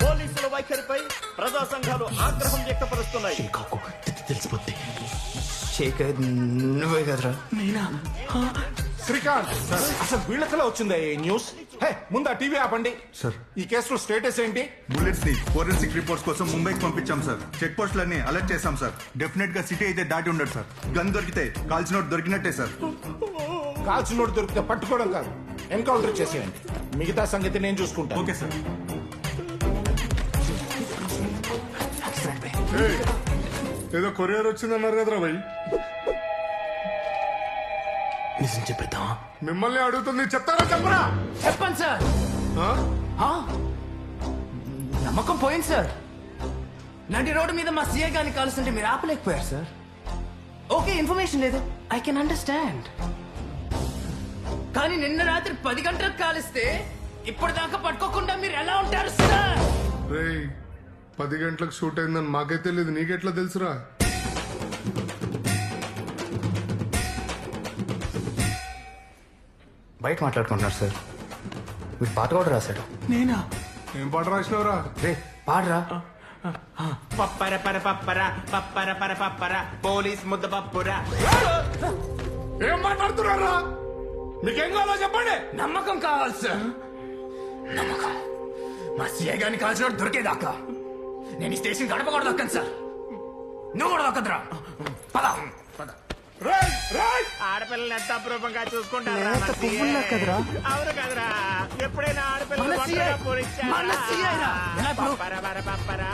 పోలీసుల వైఖరిపై ప్రజా సంఘాలు ఆగ్రహం వ్యక్తపరుస్తున్నాయి. తెలిసిపోద్ది. నువ్వే కదరా? నేనా? శ్రీకాంత్, అసలు వీళ్ళకలా వచ్చిందా ఈ న్యూస్? ముందు ఆ టీవీ ఆపండి సార్. ఈ కేసులో స్టేటస్ ఏంటి? బుల్లెట్స్ ని ఫోరెన్సిక్ రిపోర్ట్స్ కోసం ముంబైకి పంపించాం సార్. చెక్ పోస్టులన్నీ అలర్ట్ చేశాం సార్. డెఫినెట్ గా సిటీ అయితే దాటి ఉండదు సార్. గన్ దొరికితే కాల్చినోట్ దొరికినట్టే సార్. కాల్చినోట్ దొరికితే పట్టుకోవడం కాదు, ఎన్కౌంటర్ చేసేయండి. మిగతా సంగతి నేను చూసుకుంటాను. Okay sir. ఏదో కొరియర్ వచ్చిందన్నారు కదరా భయ్. నిజం చెప్పేద్దాం. మిమ్మల్ని అడుగుతుంది, చెప్తారా చెప్పరా? చెప్పండి సార్. నమ్మకం పోయింది సార్. నడి రోడ్డు మీద మా సీఏ గారిని కాలుస్తుంటే మీరు ఆపలేకపోయారు సార్. ఓకే ఇన్ఫర్మేషన్ లేదు, ఐ కెన్ అండర్స్టాండ్. కానీ నిన్న రాత్రి 10 గంటలకు కాలిస్తే ఇప్పటిదాకా పట్టుకోకుండా మీరు ఎలా ఉంటారు సార్? 10 గంటలకు షూట్ అయిందని మాకైతే తెలియదు, నీకెట్లా తెలుసురా? బయట మాట్లాడుకుంటున్నారు సార్. మీరు పాట కూడా రాశాడు. నేనా? ఏం పాట రాసినవరా? రే పాడరా. పప్పర పర పప్పర పప్పర పర పప్పర పోలీస్ ముద్ద పప్పురా. ఏం మాట్లాడుతున్నారా? మీకేం కావాలో చెప్పండి. నమ్మకం కావాలి సార్. నమ్మకం. మా సీఏ గారిని కాల్చిన దొరికేదాకా నేను ఈ స్టేషన్ గడప కూడా దొక్కను సార్. నువ్వు కూడా దొక్కదురా. పద. ఆడపిల్లలు ఎంత అప్రూపంగా చూసుకుంటారా? లేత పువ్వుల్లా కదరా? అవును కదరా? ఎప్పుడైనా ఆడపిల్లలు మన ఒంటరిగా CI పోనిచ్చారా? మన CI రా. ఎలా ఇప్పుడు? పప్పరా.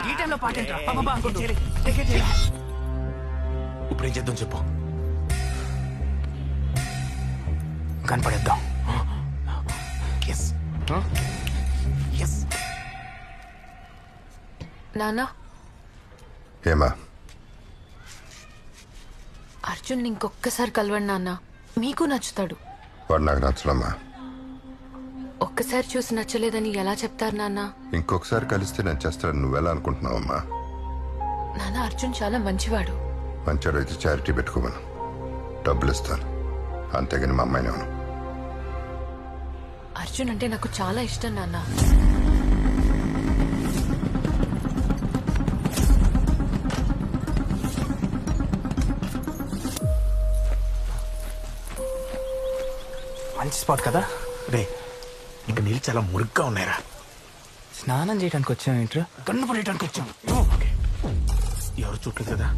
ఈ టైంలో పాటేంట్రా? పాపా అనుకుంటూ. ఇప్పుడు ఏం చేద్దాం చెప్పు. కనపడేద్దాం. నానా, ఏమా? అర్జున్ ఇంకొక్కసారి కలవండి నాన్న, మీకు నచ్చుతాడు. వాడు నాకు నచ్చడమ్మా. ఒక్కసారి చూసి నచ్చలేదని ఎలా చెప్తారు నాన్న? ఇంకొకసారి కలిస్తే నచ్చేస్తాడు. నువ్వెలా అనుకుంటున్నావమ్మా? నాన్న, అర్జున్ చాలా మంచివాడు. మంచాడు అయితే చారిటీ పెట్టుకోమను, డబ్బులు ఇస్తాను. అంతేగాని మా అమ్మాయిని అవును. అర్జున్ అంటే నాకు చాలా ఇష్టం నాన్న. మంచి స్పాట్ కదా రే. ఇంకా నీళ్ళు చాలా మురుగ్గా ఉన్నాయిరా. స్నానం చేయడానికి వచ్చాం ఏంట్రా? కన్ను పడేయడానికి వచ్చాం. ఎవరు చూడలేదు కదా?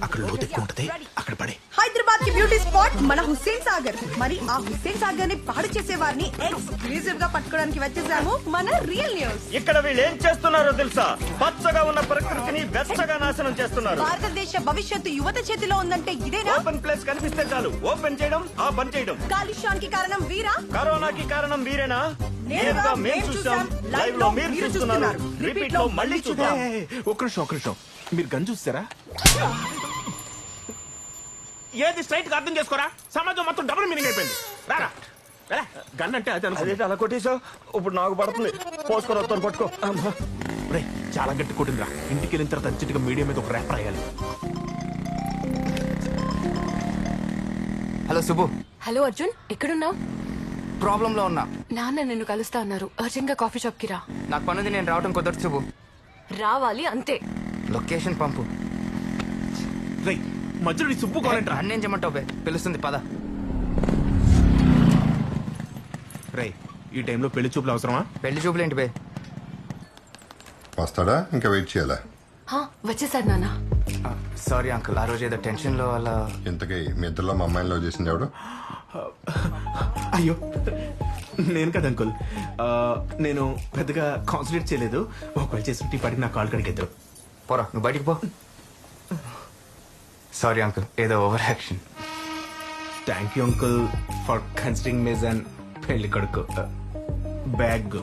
అక్కడ లోతు ఎక్కువ ఉంటది, అక్కడ పడే. హైదరాబాద్ కి బ్యూటీ స్పాట్ మన హుస్సేన్ సాగర్. మరి ఆ హుస్సేన్ సాగర్ ని పాడు చేసే వారిని ఎక్స్క్లూజివ్ గా పట్టుకోవడానికి వచ్చేసాము మన రియల్ న్యూస్. ఇక్కడ వీళ్ళు ఏం చేస్తున్నారో తెలుసా? పచ్చగా ఉన్న ప్రకృతిని వెచ్చగా నాశనం చేస్తున్నారు. భారతదేశ భవిష్యత్తు యువత చేతిలో ఉందంటే ఇదేనా? ఓపెన్ ప్లేస్ కనిపిస్తే చాలు ఓపెన్ చేయడం, ఆ బంద్ చేయడం. కాలుష్యానికి కారణం వీరా? కరోనాకి కారణం వీరేనా? నేరుగా మేము చూసాం, లైవ్ లో మీరు చూస్తున్నారు, రిపీట్ లో మళ్ళీ చూద్దాం. ఒక్క నిమిషం. మీరు గన్ చూస్తారా? ఏది స్ట్రైట్ గా అర్థం చేసుకోరా? సమాజం మొత్తం డబుల్ మీనింగ్ అయిపోయింది. రారా గన్ అంటే అది అదే అలా కొట్టేసావు. ఇప్పుడు నాకు పడుతుంది. పోసుకొని వస్తాను, పట్టుకో. రే, చాలా గట్టి కొట్టిందిరా. ఇంటికి వెళ్ళిన తర్వాత అర్జెంట్గా మీడియా మీద ఒక ర్యాప్ రాయాలి. హలో సుబ్బు. హలో అర్జున్, ఎక్కడున్నావు? ప్రాబ్లం లో ఉన్నా. నాన్న నిన్ను కలుస్తా అన్నారు. అర్జెంట్ గా కాఫీ షాప్ కి రా. నాకు పనుంది, నేను రావడం కుదరదు సుబ్బు. రావాలి అంతే. లొకేషన్ పంపు. రే, మధ్యలో నీ సుబ్బు కావాలంటరా? అన్నేం చేయమంటావు? పిలుస్తుంది, పద. రే, ఈ టైంలో పెళ్లి చూపులు అవసరమా? పెళ్లి చూపులు ఏంటి బే? వస్తాడా? ఇంకా వెయిట్ చేయాలా? వచ్చేసారు నాన్న. సారీ అంకుల్, ఆ రోజు ఏదో టెన్షన్ లో అలా. ఇంతకీ మీ ఇద్దరులో మా అమ్మాయిని లవ్ చేసింది ఎవడు? అయ్యో, నేను కదా అంకుల్. నేను పెద్దగా కాన్సన్ట్రేట్ చేయలేదు. ఒకవేళ చేస్తుంటే పడికి నా కాల్ కడికి ఇద్దరు. పోరా, నువ్వు బయటికి పో. సారీ అంకుల్, ఏదో over action. Thank you uncle for considering me as an పెళ్లి కొడుకు. బ్యాగ్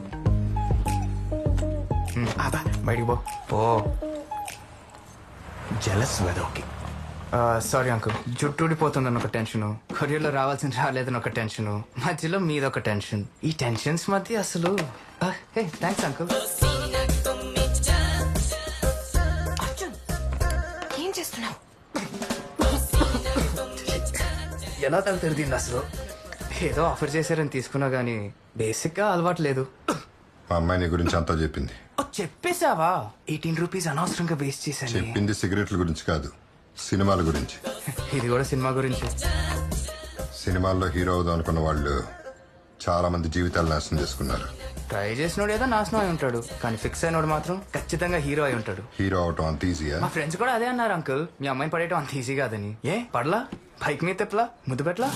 బయటికి పో. ఓ జలస్ వెదోకి. సారీ అంకుల్, జుట్టు ఊడిపోతుందని ఒక టెన్షన్, కొరియర్లో రావాల్సిన రాలేదని ఒక టెన్షన్, మధ్యలో మీదొక టెన్షన్. ఈ టెన్షన్స్ మధ్య అసలు. Thanks uncle. ఏం చేస్తున్నావు? ఎలా తల తిరిగింది అసలు? ఏదో ఆఫర్ చేశారని తీసుకున్నా గానీ బేసిక్ గా అలవాటు లేదు. మా అమ్మాయి నీ గురించి అంతా చెప్పింది. చెప్పేశావా? 18 రూపీస్ అనవసరంగా వేస్ట్ చేశాను. చెప్పింది సిగరెట్ల గురించి కాదు, సినిమాల గురించి. ఇది కూడా సినిమా గురించి. సినిమాల్లో హీరో అవుదాం అనుకున్న వాళ్ళు చాలా మంది జీవితాలు నాశనం చేసుకున్నారు. ట్రై చేసినోడు ఏదో నాశనం అయి ఉంటాడు, కానీ ఫిక్స్ అయినోడు మాత్రం ఖచ్చితంగా హీరో అయి ఉంటాడు. హీరో అవటం అంత ఈజీయా? మా ఫ్రెండ్స్ కూడా అదే అన్నారు అంకుల్, మీ అమ్మాయిని పడేయటం అంత ఈజీ కాదని. ఏ పడలా? బైక్ మీద తెప్పలా? ముద్దు పెట్లా?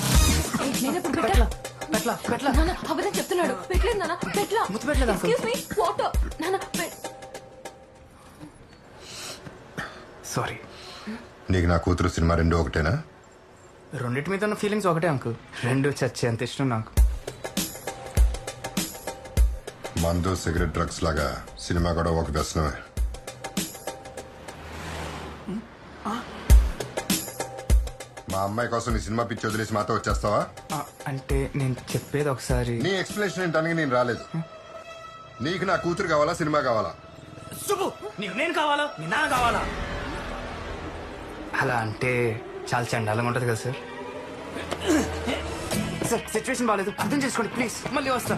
అబద్ధం చెప్తున్నాడు. పెట్టలేదు నాన్న, పెట్లా. ముద్దు పెట్టలేదు అంకుల్. Excuse me, water. నాన్న, సారీ. నీకు నా కూతురు సినిమా రెండు ఒకటేనా? రెండింటి మీద ఉన్న ఫీలింగ్స్ ఒకటే అంకుల్, రెండు చచ్చే అంత ఇష్టం నాకు. మందు, సిగరెట్, డ్రగ్స్ లాగా సినిమా కూడా ఒక వ్యసనమే. మా అమ్మాయి కోసం నీ సినిమా పిచ్చి వదిలేసి మాతో వచ్చేస్తావా? అంటే నేను చెప్పేది ఒకసారి. నీ ఎక్స్ప్లెనేషన్ ఏంటానికి నేను రాలేదు. నీకు నా కూతురు కావాలా, సినిమా కావాలా? శుభు, నీకు నేను కావాలా, నీ నాన్న కావాలా? అలా అంటే చాలా చండాలంగా ఉంటుంది కదా సార్. సార్, సిచ్యువేషన్ బాగాలేదు, అర్థం చేసుకోండి ప్లీజ్. మళ్ళీ వస్తా.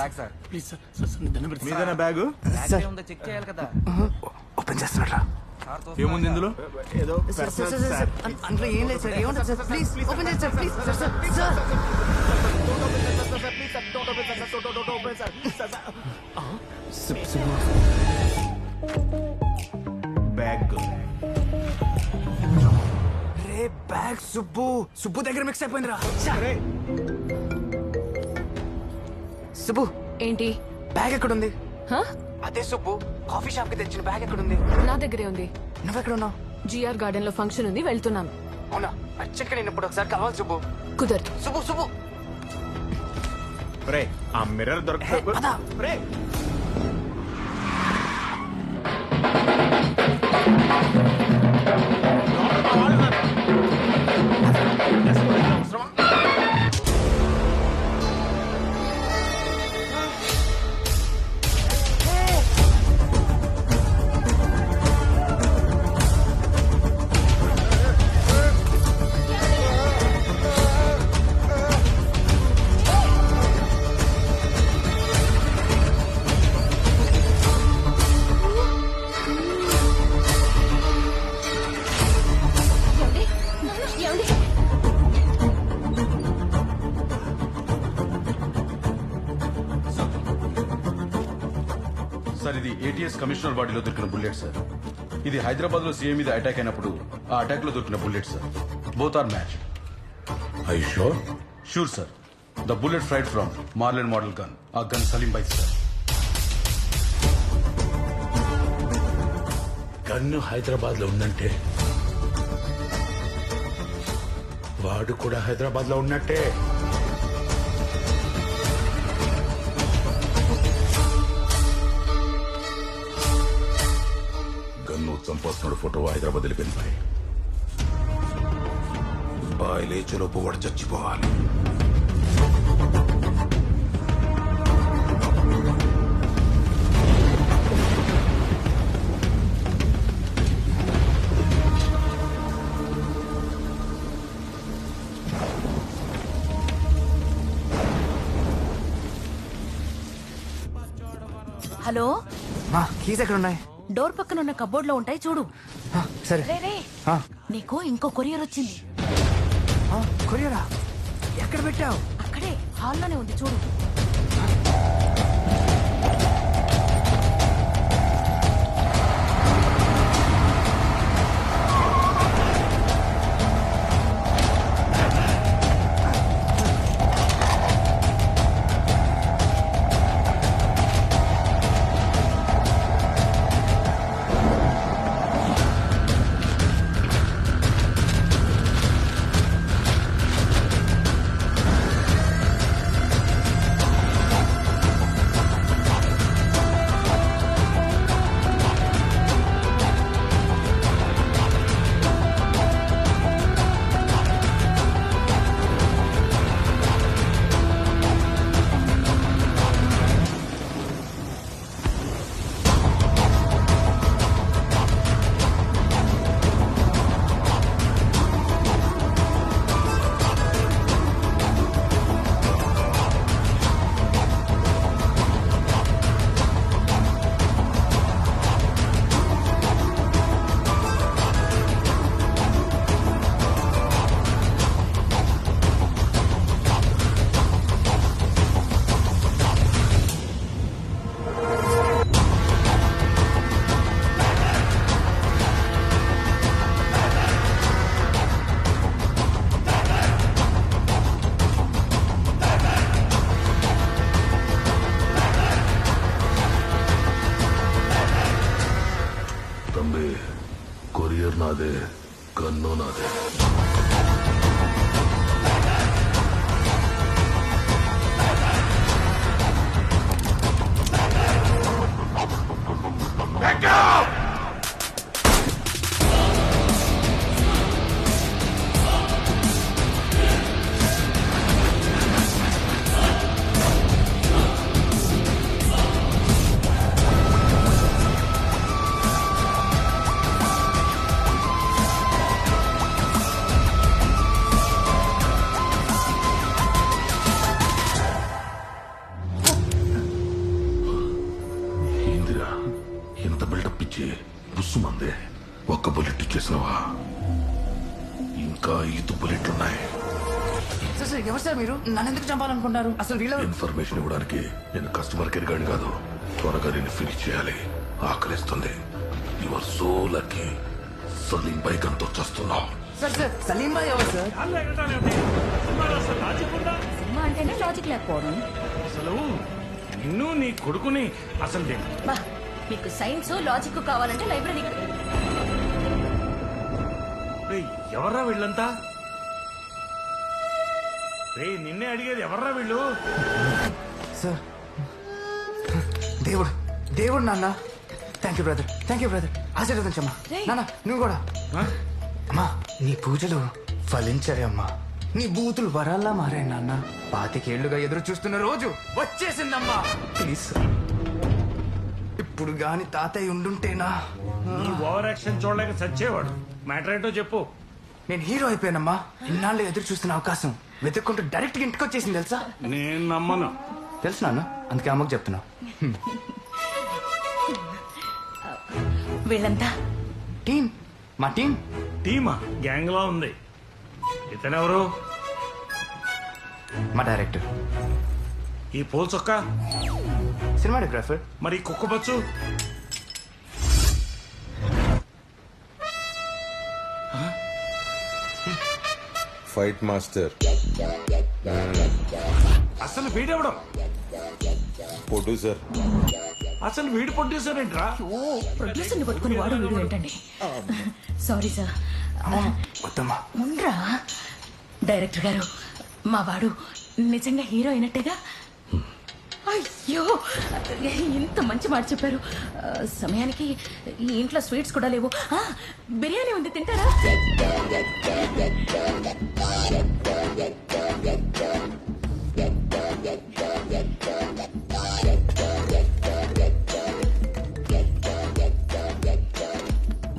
Bag sir. ప్లీజ్ సార్ మీదేనా బ్యాగ్ చెక్ చేయాలి కదా. ఓపెన్ చేస్తున్నారా? ఏముంది ఇందులో? ఏదో అందులో ఏం లేదు సార్. ఏముంటుంది సార్? ప్లీజ్ ఓపెన్ చేయండి sir. Please sir sir bag ray bag Subbu దగ్గర మిక్స్ అయిపోయిందిరా. సుబ్బు ఏంటి బ్యాగ్ ఎక్కడుంది? హ? అదే సుబ్బు కాఫీ షాప్ కి తెచ్చిన బ్యాగ్ ఎక్కడుంది? నా దగ్గరే ఉంది. నువ్వెక్కడున్నావు? జిఆర్ గార్డెన్ లో ఫంక్షన్ ఉంది, వెళ్తున్నాను. అవునా? అర్జెంట్గా నేను ఇప్పుడు ఒకసారి కావాలి సుబ్బు. కుదరదు. సుబ్బు రే ఆ మిర్రర్ దొరకదా? రే సార్ ఇది ఏటీఎస్ కమిషనర్ బాడీలో దొరికిన బుల్లెట్ సార్. ఇది హైదరాబాద్ లో సీఎం మీద అటాక్ అయినప్పుడు ఆ అటాక్ లో దొరికిన bullet sir. Both are match. I sure? Sure sir. The bullet fired from Marlin model gun. ఆ గన్ సలీం బై సార్. గన్ను హైదరాబాద్ లో ఉందంటే వాడు కూడా హైదరాబాద్ లో ఉన్నట్టే. గన్ను చంపాల్సిన ఫోటో హైదరాబాద్ వెళ్ళిపోయింది బాయ్. బాయ్ లేచేలోపు వాడు చచ్చిపోవాలి. హలో, కీస్ ఎక్కడ ఉన్నాయి? డోర్ పక్కన ఉన్న కబోర్డ్ లో ఉంటాయి చూడు. సరే. రే నీకు ఇంకో కొరియర్ వచ్చింది. కొరియరా? ఎక్కడ పెట్టావు? అక్కడే హాల్లోనే ఉంది చూడు. కొరియర్ నాదే, గన్ను నాదే. ఒక్క బుల్లెట్ ఇచ్చేసినావా? ఇంకా 5 బుల్లెట్లున్నాయి. సార్ ఎవరు సార్ మీరు? నన్ను ఎందుకు చంపాలనుకుంటున్నారు? అసలు వీళ్ళ ఇన్ఫర్మేషన్ ఇవ్వడానికి నేను కస్టమర్ కేర్ గాని కాదు. త్వరగా నేను ఫినిష్ చేయాలి, ఆకలిస్తుంది. You are so lucky. Salim bike అంతా వచ్చేస్తున్నావు. సార్ సార్ సలీం భాయ్ ఎవరు సార్? సినిమా అంటేనే లాజిక్ లేకపోవడం. అసలు నిన్ను నీ కొడుకుని అసలు బా, మీకు సైన్స్ లాజిక్ కావాలంటే లైబ్రరీకి ఎవర్రా వీళ్ళంతా? రే నిన్నే అడిగేది, ఎవర్రా వీళ్ళు? సార్ దేవుడు దేవుడు నాన్న. Thank you brother, thank you brother. ఆశీర్వదించమ్మా. నాన్న నువ్వు కూడా. అమ్మా నీ పూజలు ఫలించాయి అమ్మా. నీ బూతులు వరాల్లా మారాయి నాన్న. 25 ఏళ్లుగా ఎదురు చూస్తున్న రోజు వచ్చేసిందమ్మా. ప్లీజ్ ఇప్పుడు గాని తాతయ్య ఉండుంటేనా? నీ ఓవర్ యాక్షన్ చూడలేక చచ్చేవాడు. మ్యాటర్ ఏంటో చెప్పు. నేను హీరో అయిపోయానమ్మా. ఇన్నాళ్ళు ఎదురు చూస్తున్న అవకాశం వెతుక్కుంటూ డైరెక్ట్ గా ఇంటికి వచ్చేసింది తెలుసా? నేను నమ్మను. తెలుసు నాన్న, అందుకే అమ్మకు చెప్తున్నా. వీళ్ళంతా టీం, మా టీం. టీమా? గ్యాంగ్ లా ఉంది. ఇతనెవరు? మా డైరెక్టర్. ఈ పూల చొక్క? సినిమాటోగ్రాఫర్. మరి కుక్కపచ్చు? Fight master. అసలు వీడెవడం? ప్రొడ్యూసర్. అసలు వీడు ప్రొడ్యూసర్ ఏంట్రా? ప్రొడ్యూసర్ ని పట్టుకుని వాడు వీడు ఏంటండి? Sorry sir. ఉండ్రా డైరెక్టర్ గారు, మా వాడు నిజంగా హీరో అయినట్టేగా? అయ్యో ఇంత మంచి మాట చెప్పారు. సమయానికి ఈ ఇంట్లో స్వీట్స్ కూడా లేవు. బిర్యానీ ఉంది, తింటారా?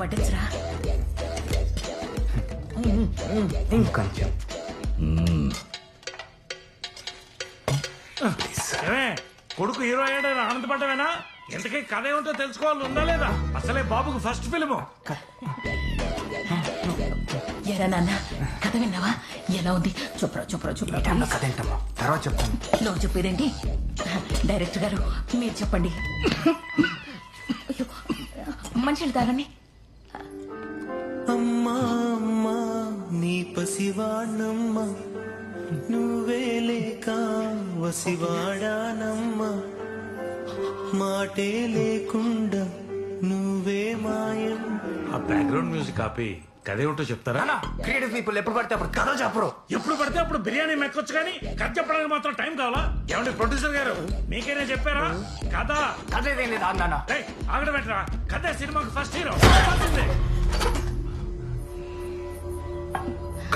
వడ్డించరా? ఇంకొంచెం. కొడుకు హీరో అయ్యాడని ఆనందపడ్డవేనా? ఎంతకీ కథ ఏమిటో తెలుసుకోవాలి, ఉందా లేదా? అసలే బాబుకు ఫస్ట్ ఫిల్మ్. ఎరా నాన్న, కథ విన్నావా? ఎలా ఉంది? చూపరా చూపరా చూపరా. కథ ఏంటమ్మా? తర్వాత చెప్తాను. నువ్వు చెప్పేదేంటి? డైరెక్టర్ గారు మీరు చెప్పండి. మనుషులు తాగండి. అమ్మా అమ్మా నీ పసివాణమ్మ, నువ్వే లేక వసివాడానమ్మ, మాటే లేకుండా నువ్వే మాయం. ఆ బ్యాక్గ్రౌండ్ మ్యూజిక్ ఆపి కథ ఏమిటో చెప్తారా? క్రియేటివ్ పీపుల్ ఎప్పుడు పడితే అప్పుడు కథ చెప్పరు. ఎప్పుడు పడితే అప్పుడు బిర్యానీ మెక్కొచ్చు కానీ కథ చెప్పడానికి మాత్రం టైం కావాలా? ఏమండి ప్రొడ్యూసర్ గారు, మీకేనే చెప్పారా కథ? కథ ఏదేం లేదు నాన్న. ఆగడ పెట్టరా. కథ సినిమాకి ఫస్ట్ హీరో.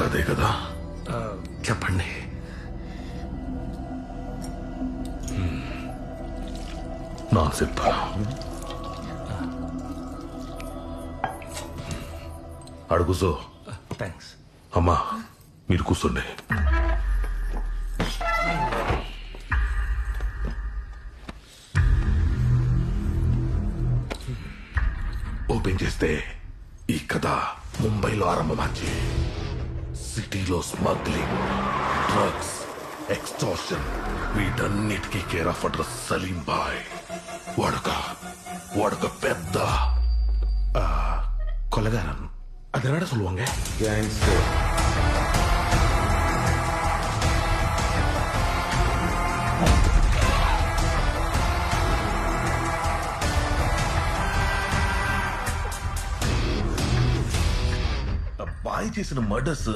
కదే కదా? చెప్పండి. నాకు చెప్తా. అడుగుసో. థ్యాంక్స్. అమ్మా మీరు కూర్చోండి. ఓపెన్ చేస్తే ఈ కథ ముంబైలో ఆరంభమాచి సిటీలో స్మగ్లింగ్, డ్రగ్స్, ఎక్స్టార్షన్ వీటన్నిటికీ care of address Salim bhai. వాడొక పెద్ద కొలగారన్. అదెనాడ சொல்லுவாங்க? గ్యాంగ్స్టర్. బాయ్ చేసిన మర్డర్స్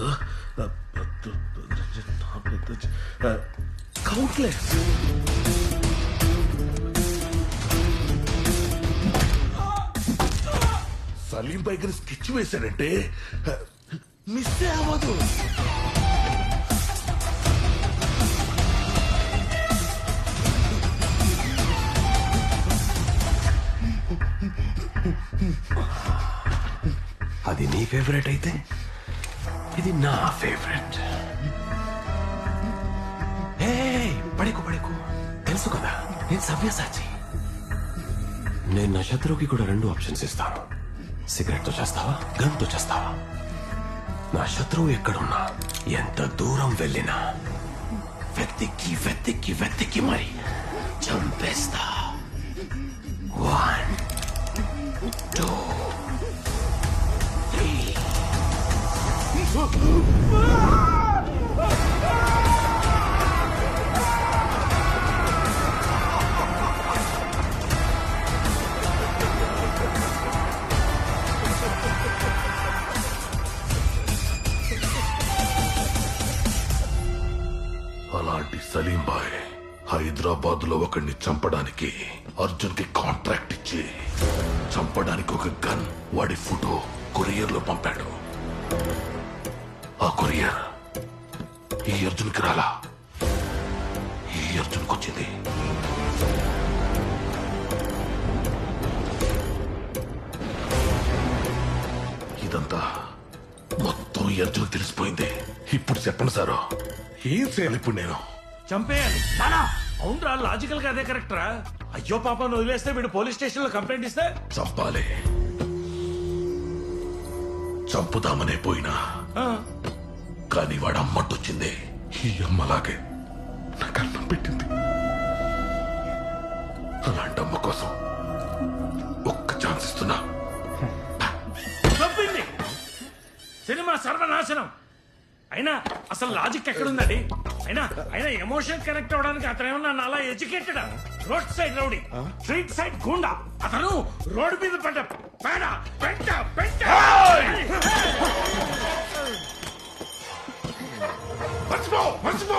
కౌంట్లెస్. సలీం పైకి స్కెచ్ వేశాడంటే మిస్ అవ్వదు. అది నీ ఫేవరెట్ అయితే ఇది నా ఫేవరెట్. పడుకో తెలుసు కదా నేను సవ్యసాచి. నేను నా శత్రువుకి కూడా 2 ఆప్షన్స్ ఇస్తాను. సిగరెట్తో చేస్తావా, గన్తో చేస్తావా? నా శత్రువు ఎక్కడున్నా, ఎంత దూరం వెళ్ళినా వెతికి వెతికి వెతికి మరి చంపేస్తా. 1 2 అలాంటి సలీం బాయ్ హైదరాబాద్ లో ఒకడిని చంపడానికి అర్జున్ కి కాంట్రాక్ట్ ఇచ్చి చంపడానికి ఒక గన్ వాడి ఫోటో కొరియర్ లో పంపాడు. ఆ కొరియర్ ఈ అర్జున్ కి రాలా, ఈ అర్జున్ కి వచ్చింది. ఇదంతా మొత్తం ఈ అర్జున్ తెలిసిపోయింది. ఇప్పుడు చెప్పండి సారు, ఏం చేయాలి ఇప్పుడు నేను? చంపేయాలి. అవునరా, లాజికల్ గా అదే కరెక్ట్ రా. అయ్యో పాపను వదిలేస్తే వీడు పోలీస్ స్టేషన్ లో కంప్లైంట్ ఇస్తే చంపాలి. చంపుదామనే పోయినా కానీ వాడు అమ్మట్టొచ్చింది. ఈ అమ్మలాగే నాకు అన్నం పెట్టింది. అలాంటి అమ్మ కోసం ఒక్క ఛాన్స్ ఇస్తున్నా. చంపింది. సినిమా సర్వనాశనం. అయినా అసలు లాజిక్ ఎక్కడుందండి? అయినా అయినా ఎమోషన్ కనెక్ట్ అవడానికి అతను ఏమన్నా నాలా educated? Road side rowdy, street side గుండా. అతను రోడ్డు మీద పడ్డ పేడ పెంట పెంట. మర్చిపో మర్చిపో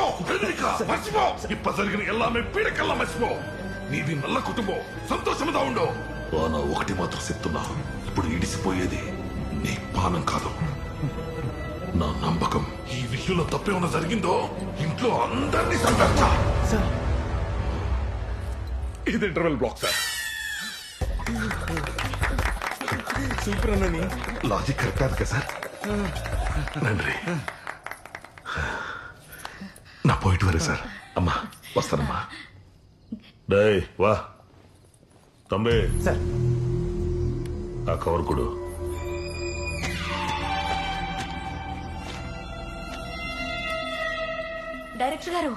మర్చిపో. ఇప్ప జరిగిన ఎల్లామే పీడకల్లా మర్చిపో. నీది నల్ల కుటుంబం, సంతోషంగా ఉండవు. నా ఒకటి మాత్రం చెప్తున్నా, ఇప్పుడు ఇడిసిపోయేది నీ పానం కాదు, నా నమ్మకం. ఈ విషయంలో తప్పేమన్నా జరిగిందో ఇంట్లో అందరినీ చంపేస్తా. ఇది ఇంటర్వెల్ బ్లాక్ సార్. సూపర్ అన్నని లాజిక్ కరెక్ట్ కాదు కదా సార్? నండి నా పోయిట్ వరే సార్. అమ్మా వస్తానమ్మా. డై వా తమ్మి సార్, ఆ కవర్ కొడు. డైరెక్టర్ గారు,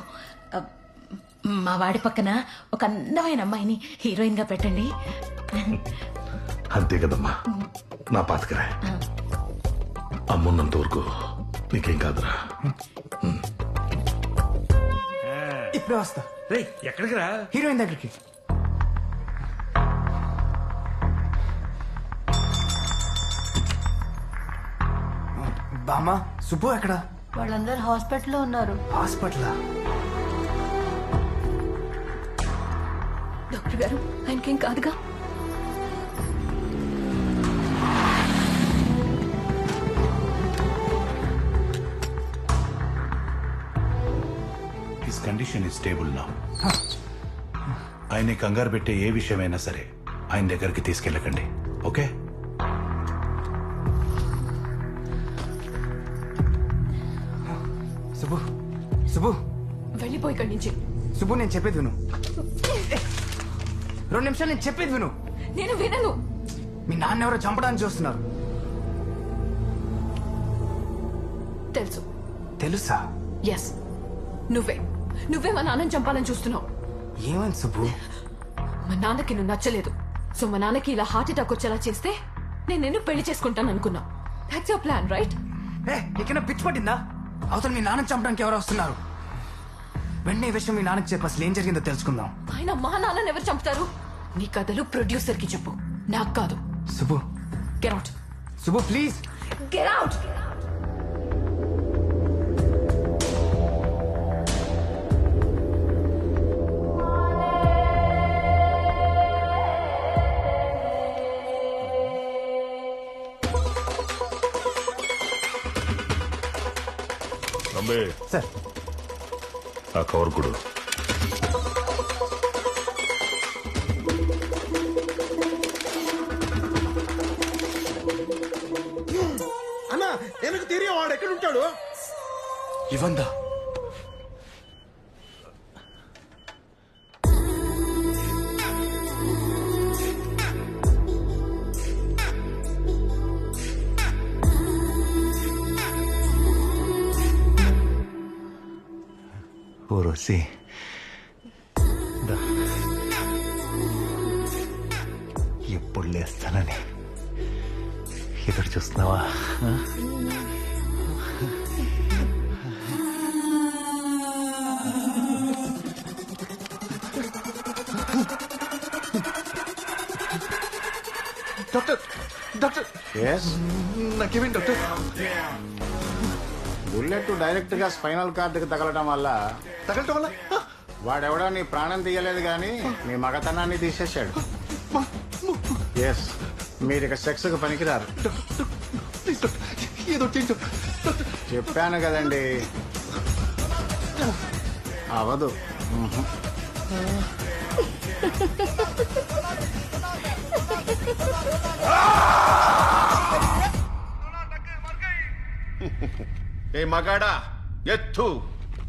మా వాడి పక్కన ఒక అందమైన అమ్మాయిని హీరోయిన్ గా పెట్టండి. అంతే కదమ్మా, నా పాతకరా. అమ్మున్నంత వరకు నీకేం కాదురా. ఇప్పుడే వస్తా. రే ఎక్కడికి రా? హీరోయిన్ దగ్గరికి. బామ్మ, సుబ్బు ఎక్కడ? వాళ్ళందరూ హాస్పిటల్లో ఉన్నారు. హాస్పిటలా? డాక్టర్ గారు, ఆయనకేం కాదుగా? His condition is stable now. ఆయన్ని కంగారు పెట్టే ఏ విషయమైనా సరే ఆయన దగ్గరికి తీసుకెళ్ళకండి, ఓకే? సుబ్బు, సుబ్బు వెళ్ళిపోయి ఇక్కడి నుంచి. సుబ్బు, నేను చెప్పేది విను. 2 నిమిషాలు నేను చెప్పేది విను. నేను వినను. మీ నాన్న ఎవరో చంపడానికి చూస్తున్నారు. తెలుసు. తెలుసా? ఎస్, నువ్వే మా నాన్నని చంపాలని చూస్తున్నావు. ఏమైంది సుబ్బు? మా నాన్నకి నువ్వు నచ్చలేదు, సో మా నాన్నకి ఇలా హార్ట్ అటాక్ వచ్చేలా చేస్తే నేను నిన్ను పెళ్లి చేసుకుంటాను అనుకున్నా. That's your plan, right? ఎక్కడ పిచ్చి పట్టిందా? అవతల మీ నాన్న చంపడానికి ఎవరు వస్తున్నారు? వెంటనే ఈ విషయం మీ నాన్నకి చెప్పి అసలు ఏం జరిగిందో తెలుసుకుందాం. ఆయన మా నాన్నని ఎవరు చంపుతారు? నీ కథలు ప్రొడ్యూసర్ కి చెప్పు, నాకు కాదు. Subbu, get out. Subbu please get out. Sir, ఆ కవర్ కొడు. అన్నా ఎనకు తిరిగి వాడు ఎక్కడుంటాడు? ఇవందా రోసి ఎప్పుడు లేస్తానని ఎదురు చూస్తున్నావా? డాక్టర్ డాక్టర్ నాకేమేం డాక్టర్? బుల్లెట్ డైరెక్ట్ గా స్పైనల్ కార్డుకి తగలటం వల్ల వాడెవడో నీ ప్రాణం తీయలేదు కానీ నీ మగతనాన్ని తీసేశాడు. ఎస్, మీరు ఇక సెక్స్ కు పనికిరారు. చెప్పాను కదండి, అవదు. ఏ మగాడా, ఎత్తు,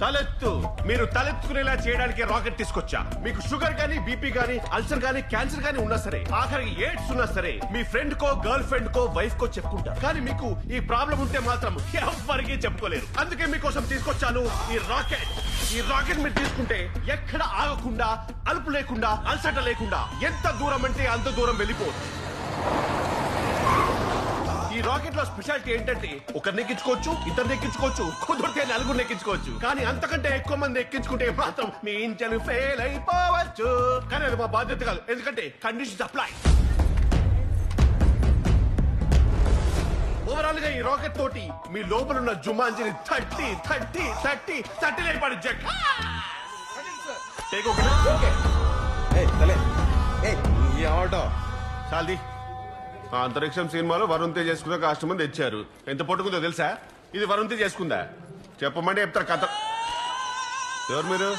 తలెత్తు. మీరు తలెత్తుకునేలా చేయడానికి రాకెట్ తీసుకొచ్చా. మీకు షుగర్ గానీ, బీపీ గానీ, అల్సర్ గానీ, క్యాన్సర్ గానీ ఉన్నా సరే, ఆఖరికి ఎయిడ్స్ ఉన్నా సరే, మీ ఫ్రెండ్ కో, గర్ల్ ఫ్రెండ్ కో, వైఫ్ కో చెప్పుకుంటారు. కానీ మీకు ఈ ప్రాబ్లం ఉంటే మాత్రం ఎవరికి చెప్పుకోలేరు. అందుకే మీకోసం తీసుకొచ్చాను ఈ రాకెట్. ఈ రాకెట్ మీరు తీసుకుంటే ఎక్కడ ఆగకుండా, అలుపు లేకుండా, అలసట లేకుండా ఎంత దూరం అంటే అంత దూరం వెళ్ళిపోదు. ఈ రాకెట్ లో స్పెషాలిటీ ఏంటంటే ఒకరిని ఎక్కించుకోవచ్చు, ఇద్దరిని ఎక్కించుకోవచ్చు, కుదిరితే నలుగురిని ఎక్కించుకోవచ్చు. కానీ అంతకంటే ఎక్కువ మంది ఎక్కించుకుంటే మాత్రం మీ ఇంజన్ ఫెయిల్ అయిపోవచ్చు. కానీ అది మా బాధ్యత కాదు, ఎందుకంటే కండిషన్స్ అప్లై. ఓవరాల్ గా ఈ రాకెట్ తోటి మీ లోపల ఉన్న జుమాంజిని 30 లేపాడు జగ్. చాలది. ఆ అంతరిక్షం సినిమాలో వరుణ్ తేజ్ చేసుకున్న కాస్ట్యూమ్ తెచ్చారు. ఎంత పట్టుకుందో తెలుసా? ఇది వరుణ్ తేజ్ చేసుకుందా? చెప్పమంటే చెప్తారు కథ. ఎవరు మీరు?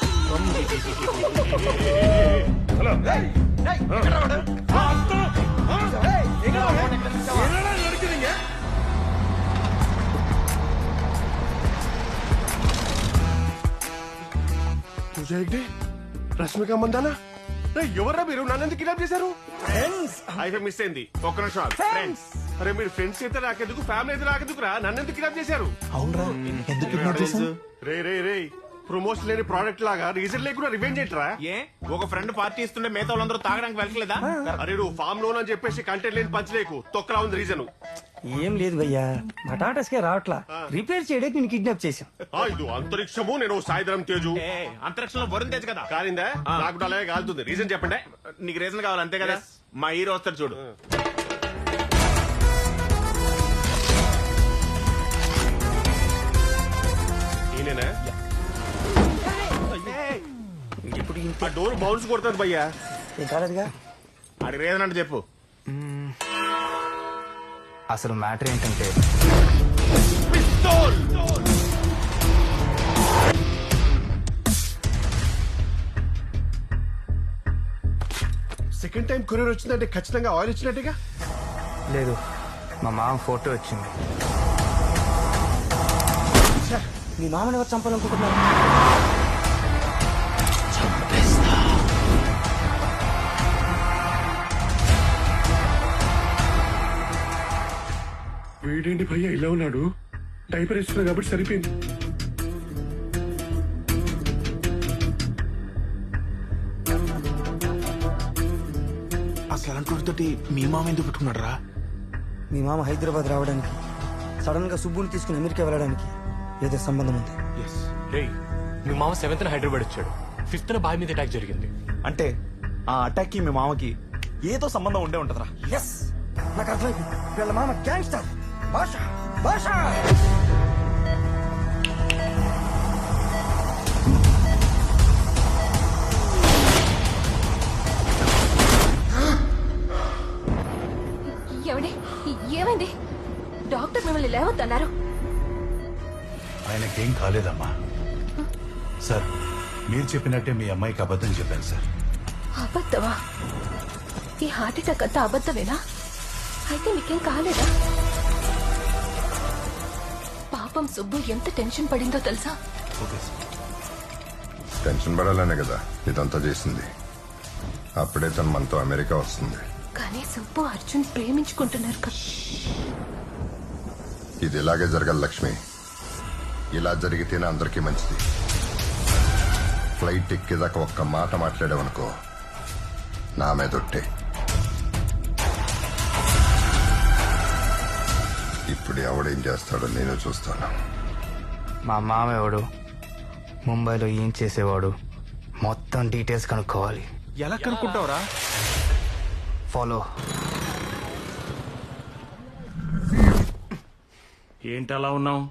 పూజ హెగ్డే, రష్మిక మందానా, ఎవర్రా మీరు? నన్ను కిడ్నాప్ చేశారు? అయితే మిస్ అయింది. ఒక్క నిమిషం. ఫ్రెండ్స్. అరే మీరు ఫ్రెండ్స్ అయితే నాకెందుకు, ఫ్యామిలీ అయితే నాకెందుకురా? నన్ను ఎందుకు కిడ్నాప్ చేశారు? అవునరా, ఎందుకు కిడ్నాప్ చేశారు? రే ప్రమోషన్ లేని ప్రోడక్ట్ లాగా రీజన్ లేకుండా రివెంజ్ ఏంట్రా? ఏ ఒక ఫ్రెండ్ పార్టీ ఇస్తుంటే మిగతా వాళ్ళందరూ తాగడానికి వెళ్ళలేదా? అరే నువ్వు ఫామ్ లోన్ అని చెప్పేసి కంటెంట్ లేని పంచలేకు. తొక్కలా ఉంది రీజన్. ఏం లేదు భయ్యా, మా టాటాస్కే రావట్లా. రిపేర్ చేయడానికి నేను కిడ్నాప్ చేశాం. ఇది అంతరిక్షము, నేను సాయంత్రం తేజు. అంతరిక్షంలో వరుణ్ తేజ్ కదా. కాలిందా? నాకు అలాగే కాలుతుంది. రీజన్ చెప్పండి. నీకు రీజన్ కావాలి అంతే కదా. మా హీరో వస్తాడు చూడు. ఈయనేనా? ఇప్పుడు ఆ డోర్ బౌన్స్ కొడుతుంది భయ్యా. కాలేదుగా. అది రీజన్ అంటే చెప్పు. అసలు మ్యాటర్ ఏంటంటే సెకండ్ టైం కొరియర్ వచ్చిందంటే ఖచ్చితంగా ఆయిల్ వచ్చినట్టుగా. లేదు, మా మామ ఫోటో వచ్చింది. మీ మామని ఎవరు చంపాలనుకుంటున్నారు? వీడేంటి భయ్యా ఇలా ఉన్నాడు? డైపర్ ఇస్తున్నా కాబట్టి సరిపోయింది. అసలు అలాంటి మీ మామ ఎందుకు పెట్టుకున్నాడు రా? మీ మామ హైదరాబాద్ రావడానికి, సడన్ గా సుబ్బుని తీసుకుని అమెరికా వెళ్ళడానికి ఏదో సంబంధం ఉంది. మీ మామ 7th హైదరాబాద్ వచ్చాడు, 5th బాయ్ మీద అటాక్ జరిగింది. అంటే ఆ అటాక్ కి మీ మామకి ఏదో సంబంధం ఉండే ఉంటదరా? ఎస్, నాకు అర్థమైంది. వీళ్ళ మామ గ్యాంగ్స్టర్. భాషా భాషా ఏమండి, ఏమైంది? డాక్టర్ మిమ్మల్ని లేవద్దన్నారు. ఆయనకేం కాలేదమ్మా. సార్, మీరు చెప్పినట్టే మీ అమ్మాయికి అబద్ధం చెప్పాను సార్. అబద్ధమా? ఈ హార్ట్ అటాక్ అంతా అబద్ధమేనా? అయితే మీకేం కాలేదా? పాపం సుబ్బు ఎంత టెన్షన్ పడిందో తెలుసా? టెన్షన్ పడాలనే కదా ఇదంతా చేసింది. అప్పుడే తను మనతో అమెరికా వస్తుంది. కానీ సుబ్బు అర్జున్ ప్రేమించుకుంటున్నారు కదా. ఇది ఇలాగే జరగాలి లక్ష్మి. ఇలా జరిగితేనే అందరికీ మంచిది. ఫ్లైట్ ఎక్కేదాకా ఒక్క మాట మాట్లాడావనుకో నా మీదొట్టే. ఇప్పుడు ఎవడేం చేస్తాడో నేను చూస్తాను. మా మామ ఎవడు, ముంబైలో ఏం చేసేవాడు, మొత్తం డీటెయిల్స్ కనుక్కోవాలి. ఎలా కనుక్కుంటావురా? ఫాలో. ఏంటి అలా ఉన్నావు?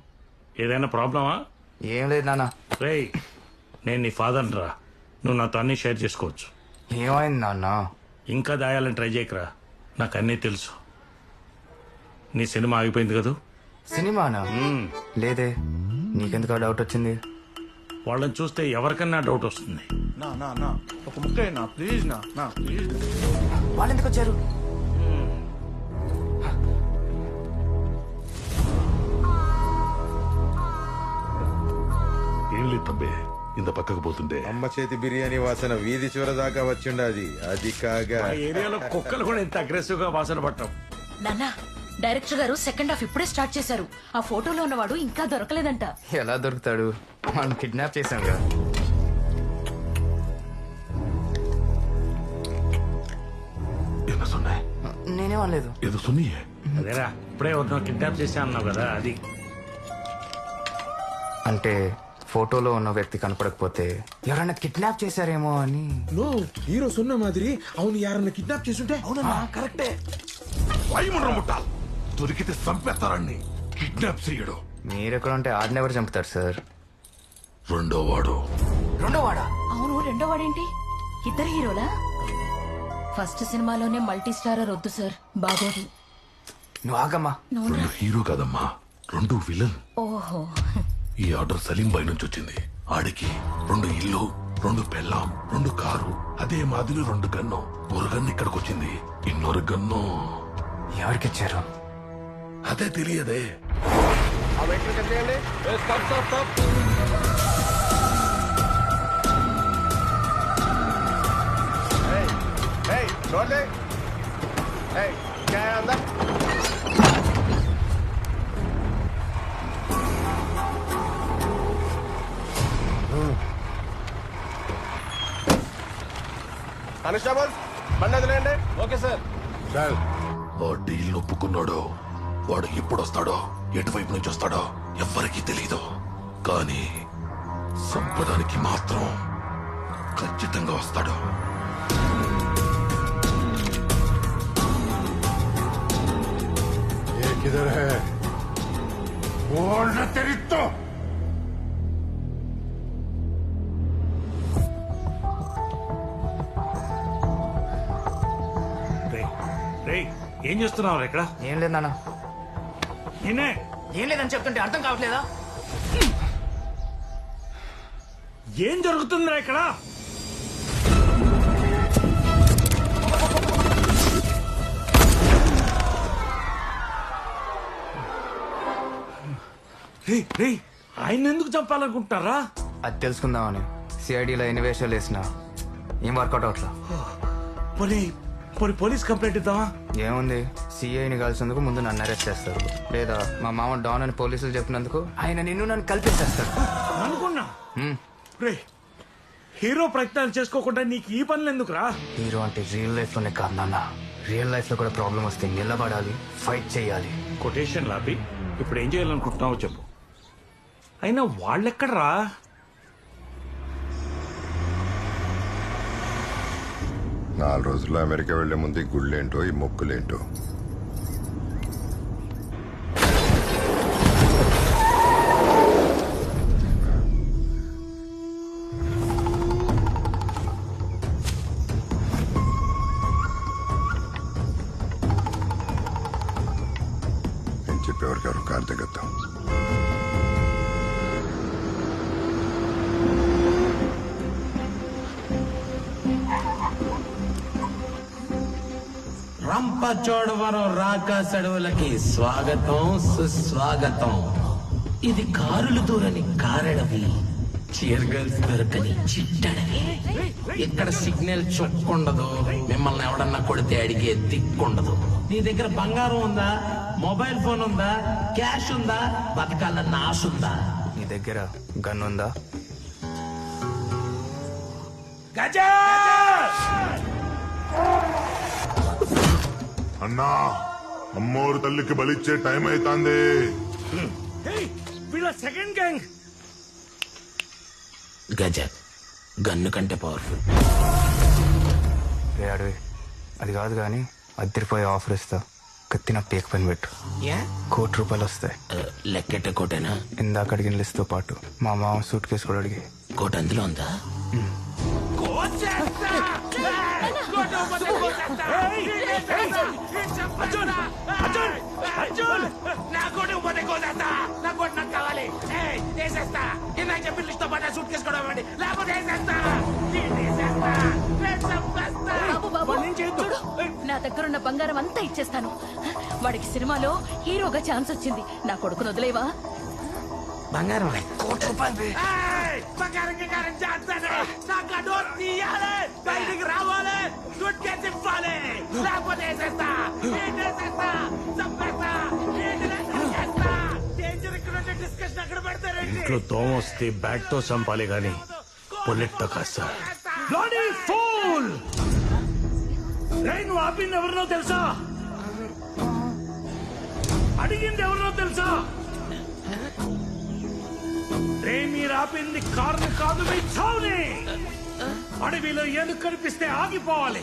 ఏదైనా ప్రాబ్లమా? ఏం లేదు నాన్న. రేయ్, నేను నీ ఫాదర్ని రా. నువ్వు నాతో అన్నీ షేర్ చేసుకోవచ్చు. ఏమైంది నాన్న? ఇంకా దాయాలని ట్రై చేయకరా, నాకు అన్నీ తెలుసు. నీ సినిమా ఆగిపోయింది కదూ? సినిమానా? లేదే, నీకెందుకు డౌట్ వచ్చింది? వాళ్ళని చూస్తే ఎవరికన్నా డౌట్ వస్తుంది. నా ఒక ముక్క నా ప్లీజ్ నా ప్లీజ్. వాళ్ళు ఎందుకు వచ్చారు? ఏం లేదు తబ్బే, ఇంత పక్కకు పోతుంటే అమ్మ చేతి బిర్యానీ వాసన వీధి చివర దాకా వచ్చిండది. అది కాగా ఆ ఏరియాలో కుక్కలు కూడా ఇంత అగ్రెసివ్ గా వాసన పట్టం. నాన్న, డైరెక్టర్ గారు సెకండ్ హాఫ్ ఇప్పుడే స్టార్ట్ చేశారు. ఆ ఫోటోలో ఉన్నవాడు ఇంకా దొరకలేదంట. ఎలా దొరుకుతాడు? మనం కిడ్నాప్ చేశాం కదా. నేనేం అనలేదు. ఏదో సున్నీయే. అదేరా, ఇప్పుడే ఎవరినో కిడ్నాప్ చేశా అన్నావు కదా, అది. అంటే ఫోటోలో ఉన్న వ్యక్తి కనపడకపోతే ఎవరైనా కిడ్నాప్ చేశారేమో అని. నో, హీరో సున్న మాదిరి. అవును, యారన్న కిడ్నాప్ చేసుంటే. అవునన్నా, కరెక్టే. ముట్టాలి, దొరికితే చంపేస్తారని కిడ్నాప్ చేయడు. మీరెక్కడ ఉంటే ఆడినెవరు చంపుతారు సార్? రెండో వాడు. అవును, రెండో వాడేంటి? ఇద్దరు హీరోలా? ఫస్ట్ సినిమాలోనే మల్టీ స్టారర్ వద్దు సార్, బాగోదు. నువ్వు ఆగమ్మా. రెండు హీరో కాదమ్మా, రెండు విలన్. ఓహో. ఈ ఆర్డర్ సలీం బాయ్ నుంచి వచ్చింది. ఆడికి 2 ఇల్లు, 2 పెళ్ళాం, 2 కారు, అదే మాదిరి 2 గన్ను. ఒక గన్ను ఇక్కడికి వచ్చింది, ఇన్నొరు గన్ను ఎవరికిచ్చారు? అదే తెలియదే. కానిస్టేబుల్, బండి వదిలేయండి. Okay sir. ఆ డీల్ ఒప్పుకున్నాడో, వాడు ఎప్పుడు వస్తాడో, ఎటువైపు నుంచి వస్తాడో ఎవ్వరికీ తెలీదు. కానీ చంపడానికి మాత్రం ఖచ్చితంగా వస్తాడు. ये किधर है? बोल रहे तेरी तो। ఏం చేస్తున్నావు ఇక్కడ? ఏం లేదు నాన్న. నేనే ఏం లేదని చెప్తుంటే అర్థం కావట్లేదా? ఏం జరుగుతుందిరా ఇక్కడ? ఆయన ఎందుకు చంపాలనుకుంటారా? అది తెలుసుకుందామని సిఐడిలో ఎన్ని వేషాలు వేసినా ఏం వర్కౌట్ అవట్లా. పోలీస్ కంప్లైంట్ ఇద్దామా? ఏముంది, సిఐని కలిసినందుకు ముందు నన్ను అరెస్ట్ చేస్తారు, లేదా మా మామ డాన్ అని పోలీసులు చెప్పినందుకు ఆయన నన్ను కల్పించేస్తారు. అనుకున్నా. హీరో ప్రయత్నాలు చేసుకోకుండా నీకు ఈ పనులు ఎందుకురా? హీరో అంటే రియల్ లైఫ్ లోనే కాదు నాన్న, రియల్ లైఫ్ లో కూడా ప్రాబ్లం వస్తే నిలబడాలి, ఫైట్ చేయాలి. కొటేషన్ లాపి ఇప్పుడు ఏం చేయాలనుకుంటున్నావో చెప్పు. అయినా వాళ్ళెక్కడరా? 4 రోజుల్లో అమెరికా వెళ్లే ముందు ఈ గుళ్ళేంటో, ఈ మొక్కులేంటో. నేను చెప్పేవారు గారు కారు దిగద్దాం. రంపచోడవరం రాకాసడవులకి స్వాగతం, సుస్వాగతం. ఇది కారులు దూరని కారడవి, చీర్ గర్ల్స్ దొరకని చిట్టడవి. ఇక్కడ సిగ్నల్ చుక్కుండదు, మిమ్మల్ని ఎవడన్నా కొడితే అడిగే దిక్కుండదు. నీ దగ్గర బంగారం ఉందా, మొబైల్ ఫోన్ ఉందా, క్యాష్ ఉందా, బతకాలన్న ఆశ ఉందా? నీ దగ్గర గన్ ఉందా? గజా అన్నా అమ్మోరు తల్లికి బలిచ్చే టైం అవుతాంది. వీళ్ళ సెకండ్ గ్యాంగ్. గజ గన్ను కంటే పవర్ఫుల్. రే అడవి అది కాదు కానీ అద్దరిపోయే ఆఫర్ ఇస్తా. కత్తిన పేక పని పెట్టు. ₹1,00,00,000 వస్తాయి. లెక్కెట్ట కోటేనా? ఇందాక అడిగిన లిస్ట్తో పాటు మా మామ సూట్ కేసు కూడా అడిగి. కోట అందులో ఉందా? బాబు బాబు చూడు, నా దగ్గరున్న బంగారం అంతా ఇచ్చేస్తాను. వాడికి సినిమాలో హీరోగా ఛాన్స్ వచ్చింది. నా కొడుకును వదిలేవా? బంగారం ఇంట్లో దోమ వస్తే బ్యాట్ తో చంపాలి గాని బుల్లెట్ తో కాదు సార్. నువ్వు ఆపింది ఎవరినో తెలుసా? అడిగింది ఎవరినో తెలుసా? మీరు ఆపింది కారుని కాదు, మీ చావుని. అడవిలో ఏనుగు కనిపిస్తే ఆగిపోవాలి,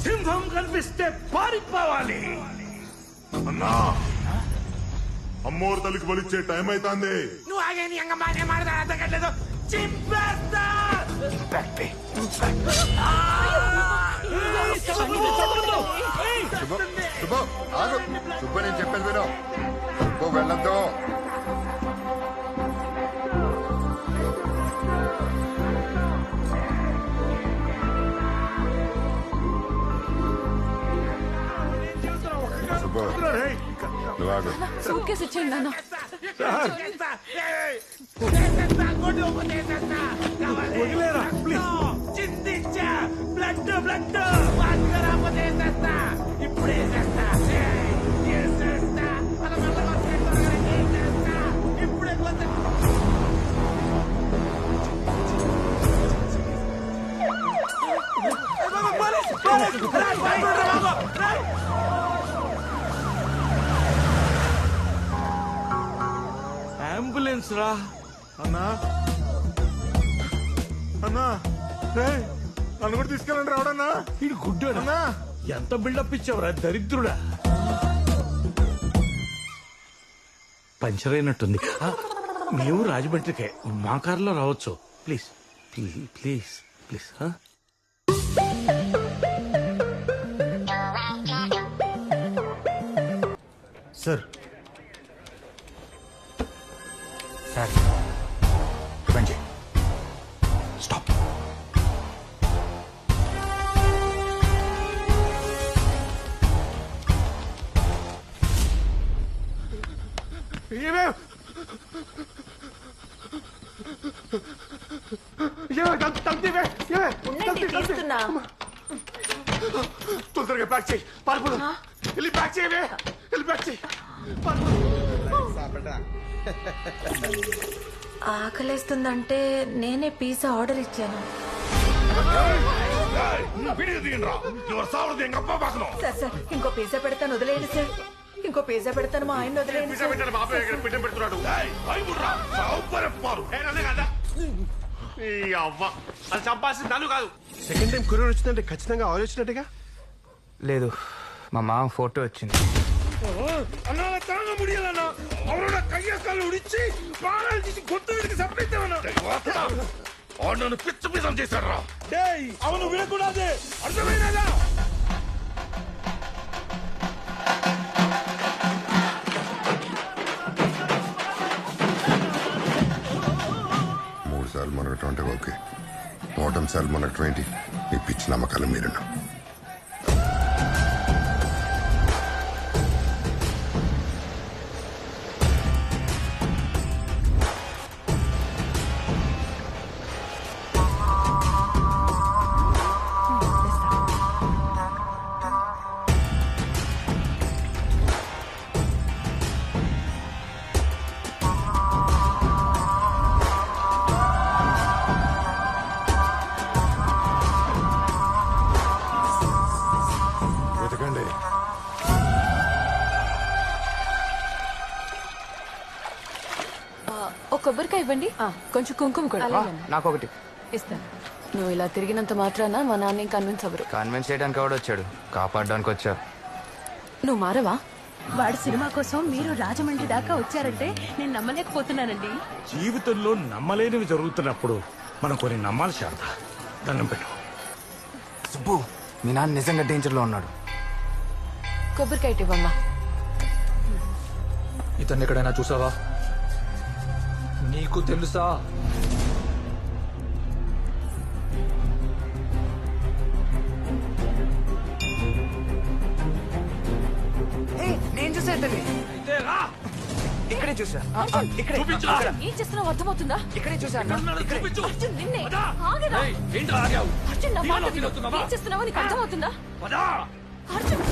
సింహం కనిపిస్తే పారిపోవాలి. అన్నా అమ్మోరు తల్లికి బలిచ్చే టైం అవుతాంది. నువ్వు ఆగే నీ అంగమానే మాడదా అర్థగట్లేదు. చింపేస్తా. సుబ్బు ఆగు. సుబ్బు నేను చెప్పేది విను. సుబ్బు వెళ్ళొద్దు. సుబ్బు నువ్వు ఆగు. సూట్ కేసు ఇచ్చేయండి నాన్న. వదిలేరా చిందించా బ్లడ్ బ్లడ్ ఇప్పుడే ఇప్పుడే అంబులెన్స్ రా. అన్నా అన్నా నన్ను కూడా తీసుకెళ్ళండి రావడన్నా. ఇది గుడ్డాడు. ఎంత బిల్డప్ ఇచ్చావురా దరిద్రుడా. పంచర్ అయినట్టుంది. మేము రాజమండ్రికే, మా కారులో రావచ్చు. Please please please please. Sir sir పంచి స్టాప్. తొందరగా ప్యాక్ చేయి. పాల్పడు. వెళ్ళి ప్యాక్ చేయవే. వెళ్ళి ప్యాక్ చేయి. ఆకలేస్తుందంటే నేనే పిజ్జా ఆర్డర్ ఇచ్చాను. సార్ సార్ ఇంకో పిజ్జా పెడతాను, వదిలేయండి సార్. ఇంకో పిజ్జా పెడతాను, మా ఆయన వదిలేయండి సార్. అది చంపాల్సింది నన్ను కాదు. సెకండ్ టైం కొరియర్ వచ్చిందంటే ఖచ్చితంగా ఆయిల్ వచ్చినట్టుగా. లేదు, మా మామ ఫోటో వచ్చింది. అన్నా తాగ ముడియాలన్నా. అవరోட కయ్య కాళ్ళు ఉడిచి ప్రాణాలు తీసి గొంతు విడికి చంపేద్దామన్నా. నన్ను పిచ్చ పిసం చేశారా? అవును వినకూడదు, అర్థమైనదా? మూడు సార్లు మునగటం అంటే ఓకే, 3 సార్లు మునగటం ఏంటి? ఈ పిచ్చి నమ్మకాలు మీరున్నా. కొబ్బరికాయ ఇవ్వండి కొంచెం కుంకుమ కూడా నాకు ఒకటి ఇస్తాను. నువ్వు ఇలా తిరిగినంత మాత్రాన మా నాన్న కన్విన్స్ అవ్వరు. కన్విన్స్ చేయడానికి ఎవడు వచ్చాడు, కాపాడడానికి వచ్చా. నువ్వు మారవా? వాడి సినిమా కోసం మీరు రాజమండ్రి దాకా వచ్చారంటే నేను నమ్మలేకపోతున్నానండి. జీవితంలో నమ్మలేనివి జరుగుతున్నప్పుడు మనం కొన్ని నమ్మాలి శారద. దండం పెట్టు. సుబ్బు, మీ నాన్న నిజంగా డేంజర్ లో ఉన్నాడు. కొబ్బరికాయ ఇవ్వమ్మా. ఇతన్ని ఎక్కడైనా చూసావా? నీకు తెలుసా? నేను చూసా ఇతన్ని. ఇక్కడే చూసా. ఇక్కడే. ఏం చేస్తున్నావు అర్థమవుతుందా? ఇక్కడే చూసా. అర్జున్ నిన్నే. ఆగరా. అర్జున్ నా మాట విను. ఏం చేస్తున్నావో నీకు అర్థమవుతుందా? అర్జున్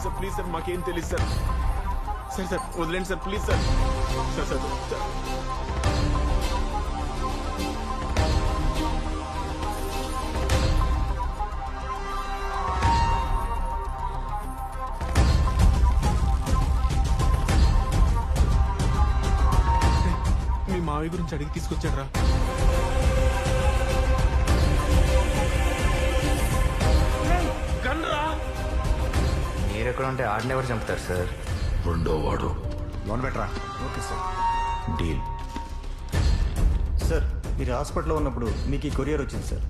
సార్ ప్లీజ్ సార్, మాకేం తెలియదు సార్. సార్ సార్ వదిలేండి sir, please sir. Sir sir sir మీ మావి గురించి అడిగి తీసుకొచ్చాడ్రా. మీరెక్కడ ఉంటే ఆడిని ఎవరు చంపుతారు సార్? రెండో వాడు. లోన్ బెటరా. Okay sir. డీల్. సార్ మీరు హాస్పిటల్లో ఉన్నప్పుడు మీకు ఈ కొరియర్ వచ్చింది సార్.